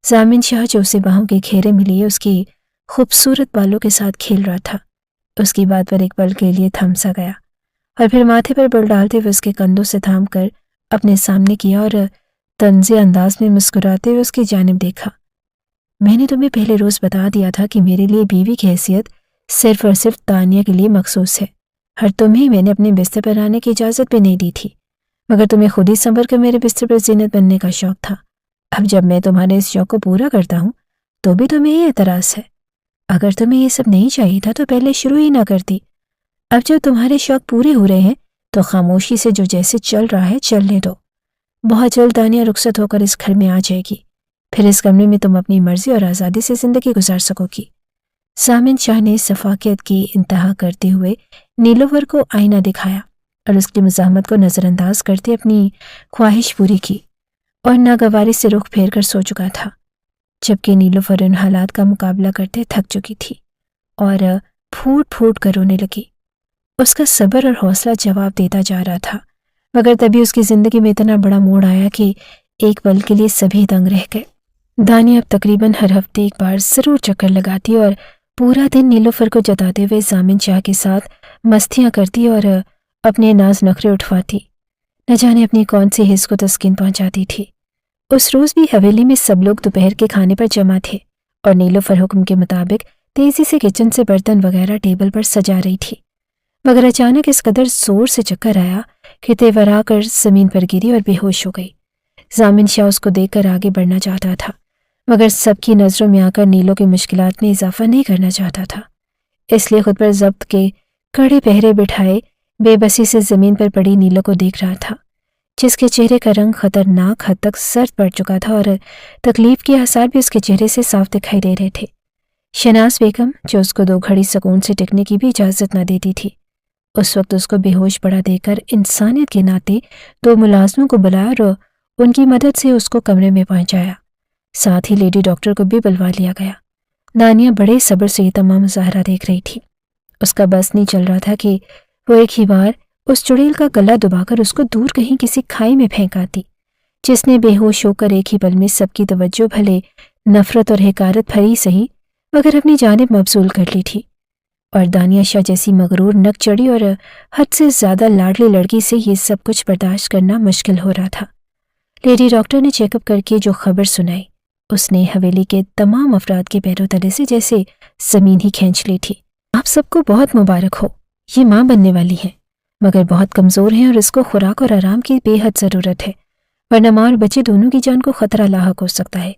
ضامن شاہ جو اسے باہوں کے گھیرے میں لیے اس کی خوبصورت بالوں کے ساتھ کھیل رہا تھا، اس کی بات پر ایک پل کے لیے تھم سا گیا، اور پھر ماتھے پر بل ڈالتے ہوئے اس کے کندھوں سے تھام کر اپنے سامنے کیا اور طنزیہ انداز میں مسکراتے ہوئے اس کی جانب دیکھا۔ میں نے تمہیں پہلے روز بتا دیا تھا کہ میرے لیے بیوی کی حیثیت صرف اور صرف دانیہ کے لیے مخصوص ہے، اور تمہیں میں نے اپنے بستر پر آنے کی اجازت بھی نہیں دی تھی، مگر تمہیں خود ہی سنبھل کر میرے بستر پر زینت بننے کا شوق تھا۔ اب جب میں تمہارے اس شوق کو پورا کرتا ہوں تو بھی تمہیں یہ اعتراض ہے؟ اگر تمہیں یہ سب نہیں چاہیے تھا تو پہلے شروع ہی نہ کرتی۔ اب جب تمہارے شوق پورے ہو رہے ہیں تو خاموشی سے جو جیسے چل رہا ہے چلنے دو۔ بہت جلد دانیہ رخصت ہو کر اس گھر میں آ جائے گی، پھر اس کمرے میں تم اپنی مرضی اور آزادی سے زندگی گزار سکو گی۔ ضامن شاہ نے صفاقیت کی انتہا کرتے ہوئے نیلوفر کو آئینہ دکھایا اور اس کی مزاحمت کو نظر انداز کرتے اپنی خواہش پوری کی، اور ناگواری سے رخ پھیر کر سو چکا تھا، جبکہ نیلوفر ان حالات کا مقابلہ کرتے تھک چکی تھی اور پھوٹ پھوٹ کر رونے لگی۔ اس کا صبر اور حوصلہ جواب دیتا جا رہا تھا، مگر تبھی اس کی زندگی میں اتنا بڑا موڑ آیا کہ ایک پل کے لیے سبھی دنگ رہ گئے۔ دانیہ اب تقریباً ہر ہفتے ایک بار ضرور چکر لگاتی اور پورا دن نیلوفر کو جتاتے ہوئے ضامن شاہ کے ساتھ مستیاں کرتی اور اپنے ناز نخرے اٹھواتی، نہ جانے اپنی کون سی حس کو تسکین پہنچاتی تھی۔ اس روز بھی حویلی میں سب لوگ دوپہر کے کھانے پر جمع تھے، اور نیلوفر حکم کے مطابق تیزی سے کچن سے برتن وغیرہ ٹیبل پر سجا رہی تھی، مگر اچانک اس قدر زور سے چکر آیا کہ تیورا کر زمین پر گری اور بے ہوش ہو گئی۔ ضامن شاہ اس کو دیکھ کر آگے بڑھنا چاہتا تھا، مگر سب کی نظروں میں آ کر نیلو کی مشکلات میں اضافہ نہیں کرنا چاہتا تھا، اس لیے خود پر ضبط کے کڑے پہرے بٹھائے بے بسی سے زمین پر پڑی نیلو کو دیکھ رہا تھا، جس کے چہرے کا رنگ خطرناک حد تک زرد پڑ چکا تھا اور تکلیف کے آثار بھی اس کے چہرے سے صاف دکھائی دے رہے تھے۔ شہناز بیگم، جو اس کو 2 گھڑی سکون سے ٹکنے کی بھی اجازت نہ دیتی تھی، اس وقت اس کو بے ہوش پڑا دے کر انسانیت کے ناطے 2 ملازموں کو بلایا اور ان کی مدد سے اس کو کمرے میں پہنچایا۔ ساتھ ہی لیڈی ڈاکٹر کو بھی بلوا لیا گیا۔ دانیہ بڑے صبر سے یہ تمام مظاہرہ دیکھ رہی تھی۔ اس کا بس نہیں چل رہا تھا کہ وہ ایک ہی بار اس چڑیل کا گلا دبا کر اس کو دور کہیں کسی کھائی میں پھینک آتی، جس نے بے ہوش ہو کر ایک ہی پل میں سب کی توجہ بھلے نفرت اور حقارت بھری سہی مگر اپنی جانب مبذول کر لی تھی۔ اور دانیہ شاہ جیسی مغرور نک چڑی اور حد سے زیادہ لاڈلی لڑکی سے یہ سب کچھ برداشت کرنا مشکل ہو رہا تھا۔ لیڈی ڈاکٹر نے چیک اپ کر کے جو خبر سنائی، اس نے حویلی کے تمام افراد کے پیروں تلے سے جیسے زمین ہی کھینچ لی تھی۔ آپ سب کو بہت مبارک ہو، یہ ماں بننے والی ہیں، مگر بہت کمزور ہیں اور اس کو خوراک اور آرام کی بے حد ضرورت ہے، ورنہ ماں اور بچے دونوں کی جان کو خطرہ لاحق ہو سکتا ہے۔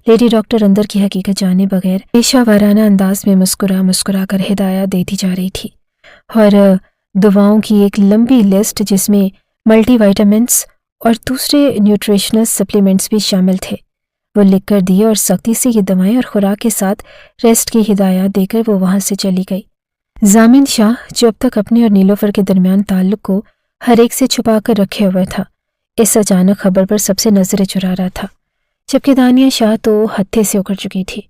لیڈی ڈاکٹر اندر کی حقیقت جانے بغیر پیشہ وارانہ انداز میں مسکرا کر ہدایات دیتی جا رہی تھی، اور دواؤں کی ایک لمبی لسٹ جس میں ملٹی وائٹامنس اور دوسرے نیوٹریشنل سپلیمنٹس بھی شامل تھے وہ لکھ کر دیے، اور سختی سے یہ دوائیں اور خوراک کے ساتھ ریسٹ کی ہدایات دے کر وہ وہاں سے چلی گئی۔ ضامن شاہ جو اب تک اپنے اور نیلوفر کے درمیان تعلق کو ہر ایک سے چھپا کر رکھے ہوئے تھا، اس اچانک خبر پر سب سے نظریں چرا رہا تھا، جبکہ دانیہ شاہ تو ہتھے سے اکڑ چکی تھی۔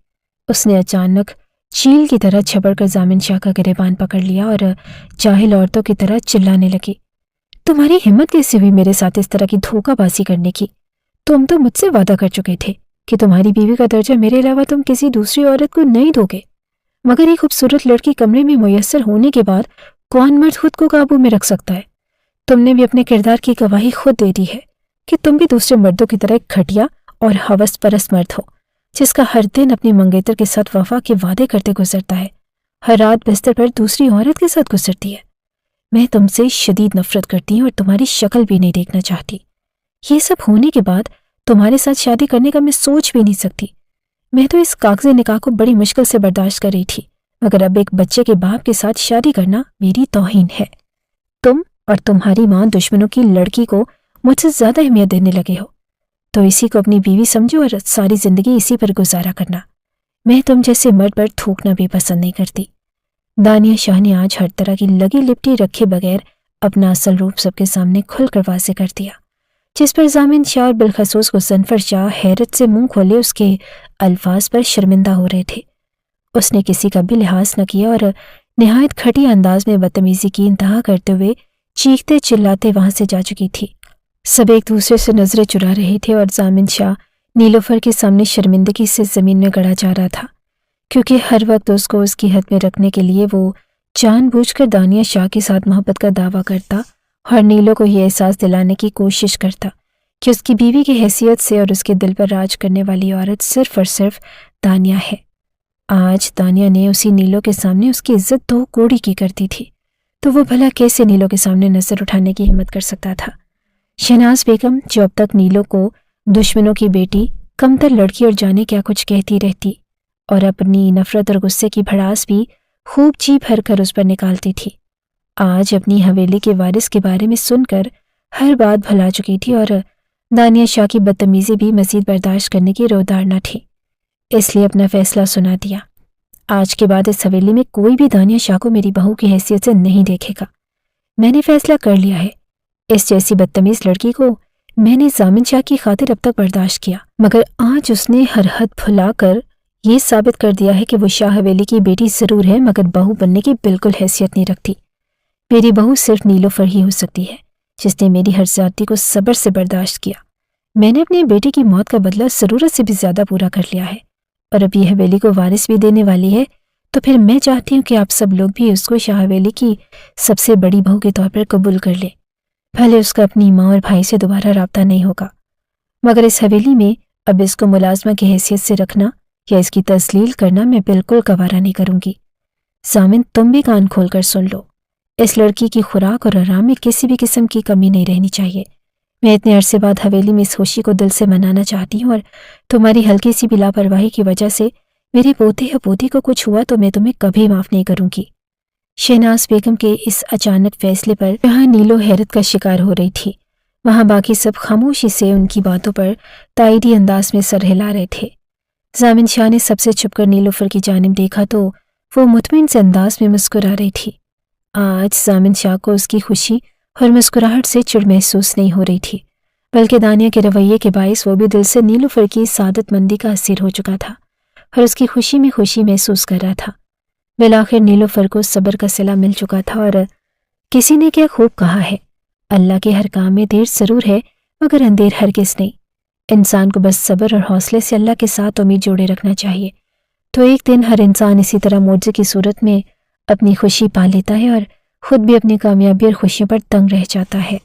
اس نے اچانک چیل کی طرح چھپڑ کر ضامن شاہ کا گریبان پکڑ لیا اور جاہل عورتوں کی طرح چلانے لگی، تمہاری ہمت کیسے ہوئی میرے ساتھ اس طرح کی دھوکہ بازی کرنے کی؟ تم تو مجھ سے وعدہ کر چکے تھے کہ تمہاری بیوی کا درجہ میرے علاوہ تم کسی دوسری عورت کو نہیں دو گے، مگر ایک خوبصورت لڑکی کمرے میں میسر ہونے کے بعد کون مرد خود کو قابو میں رکھ سکتا ہے؟ تم نے بھی اپنے کردار کی گواہی خود دے دی ہے کہ تم بھی دوسرے مردوں کی طرح ایک گھٹیا اور ہوس پرست مرد ہو، جس کا ہر دن اپنی منگیتر کے ساتھ وفا کے وعدے کرتے گزرتا ہے، ہر رات بستر پر دوسری عورت کے ساتھ گزرتی ہے۔ میں تم سے شدید نفرت کرتی ہوں اور تمہاری شکل بھی نہیں دیکھنا چاہتی۔ یہ سب ہونے کے بعد تمہارے ساتھ شادی کرنے کا میں سوچ بھی نہیں سکتی۔ میں تو اس کاغذی نکاح کو بڑی مشکل سے برداشت کر رہی تھی، مگر اب ایک بچے کے باپ کے ساتھ شادی کرنا میری توہین ہے۔ تم اور تمہاری ماں دشمنوں کی لڑکی کو مجھ سے زیادہ اہمیت دینے لگے ہو، تو اسی کو اپنی بیوی سمجھو اور ساری زندگی اسی پر گزارا کرنا۔ میں تم جیسے مرد پر تھوکنا بھی پسند نہیں کرتی۔ دانیہ شاہ نے آج ہر طرح کی لگی لپٹی رکھے بغیر اپنا اصل روپ سب کے سامنے کھل کر واضح کر دیا، جس پر ضامن شاہ اور بالخصوص غضنفر شاہ حیرت سے منہ کھولے اس کے الفاظ پر شرمندہ ہو رہے تھے۔ اس نے کسی کا بھی لحاظ نہ کیا اور نہایت گھٹیا انداز میں بدتمیزی کی انتہا کرتے ہوئے چیختے چلاتے وہاں سے جا چکی تھی۔ سب ایک دوسرے سے نظریں چرا رہے تھے اور ضامن شاہ نیلوفر کے سامنے شرمندگی سے زمین میں گڑا جا رہا تھا، کیونکہ ہر وقت اس کو اس کی حد میں رکھنے کے لیے وہ جان بوجھ کر دانیہ شاہ کے ساتھ محبت کا دعویٰ کرتا اور نیلو کو یہ احساس دلانے کی کوشش کرتا کہ اس کی بیوی کی حیثیت سے اور اس کے دل پر راج کرنے والی عورت صرف اور صرف دانیہ ہے۔ آج دانیہ نے اسی نیلو کے سامنے اس کی عزت دو کوڑی کی کرتی تھی، تو وہ بھلا کیسے نیلو کے سامنے نظر اٹھانے کی ہمت کر سکتا تھا؟ شہناز بیگم جو اب تک نیلو کو دشمنوں کی بیٹی، کمتر لڑکی اور جانے کیا کچھ کہتی رہتی اور اپنی نفرت اور غصے کی بھڑاس بھی خوب جی بھر کر اس پر نکالتی تھی، آج اپنی حویلی کے وارث کے بارے میں سن کر ہر بات بھلا چکی تھی اور دانیہ شاہ کی بدتمیزی بھی مزید برداشت کرنے کی روادار نہ تھی۔ اس لیے اپنا فیصلہ سنا دیا، آج کے بعد اس حویلی میں کوئی بھی دانیہ شاہ کو میری بہو کی حیثیت سے نہیں دیکھے گا۔ میں نے فیصلہ کر لیا ہے، اس جیسی بدتمیز لڑکی کو میں نے ضامن شاہ کی خاطر اب تک برداشت کیا، مگر آج اس نے ہر حد بھلا کر یہ ثابت کر دیا ہے کہ وہ شاہ حویلی کی بیٹی ضرور ہے مگر بہو بننے کی بالکل حیثیت نہیں رکھتی۔ میری بہو صرف نیلوفر ہی ہو سکتی ہے، جس نے میری ہر زیادتی کو صبر سے برداشت کیا۔ میں نے اپنی بیٹی کی موت کا بدلہ ضرورت سے بھی زیادہ پورا کر لیا ہے، اور اب یہ حویلی کو وارث بھی دینے والی ہے، تو پھر میں چاہتی ہوں کہ آپ سب لوگ بھی اس کو شاہ حویلی کی سب سے بڑی بہو کے طور پر قبول کر لیں، بھلے اس کا اپنی ماں اور بھائی سے دوبارہ رابطہ نہیں ہوگا، مگر اس حویلی میں اب اس کو ملازمہ کی حیثیت سے رکھنا یا اس کی تذلیل کرنا میں بالکل گوارا نہیں کروں گی۔ ضامن تم بھی کان کھول کر سن لو، اس لڑکی کی خوراک اور آرام میں کسی بھی قسم کی کمی نہیں رہنی چاہیے۔ میں اتنے عرصے بعد حویلی میں اس خوشی کو دل سے منانا چاہتی ہوں، اور تمہاری ہلکی سی بھی لاپرواہی کی وجہ سے میرے پوتے یا پوتی کو کچھ ہوا تو میں تمہیں کبھی معاف نہیں کروں گی۔ شہناز بیگم کے اس اچانک فیصلے پر جہاں نیلو حیرت کا شکار ہو رہی تھی، وہاں باقی سب خاموشی سے ان کی باتوں پر تائیدی انداز میں سر ہلا رہے تھے۔ ضامن شاہ نے سب سے چھپ کر نیلوفر کی جانب دیکھا تو وہ مطمئن سے انداز میں مسکرا رہی تھی۔ آج ضامن شاہ کو اس کی خوشی اور مسکراہٹ سے چڑ محسوس نہیں ہو رہی تھی، بلکہ دانیہ کے رویے کے باعث وہ بھی دل سے نیلوفر کی سعادت مندی کا اسیر ہو چکا تھا اور اس کی خوشی میں خوشی محسوس کر رہا تھا۔ بالآخر نیلوفر کو صبر کا صلہ مل چکا تھا، اور کسی نے کیا خوب کہا ہے، اللہ کے ہر کام میں دیر ضرور ہے مگر اندیر ہرگز نہیں۔ انسان کو بس صبر اور حوصلے سے اللہ کے ساتھ امید جوڑے رکھنا چاہیے، تو ایک دن ہر انسان اسی طرح معجزے کی صورت میں اپنی خوشی پا لیتا ہے اور خود بھی اپنی کامیابی اور خوشیوں پر تنگ رہ جاتا ہے۔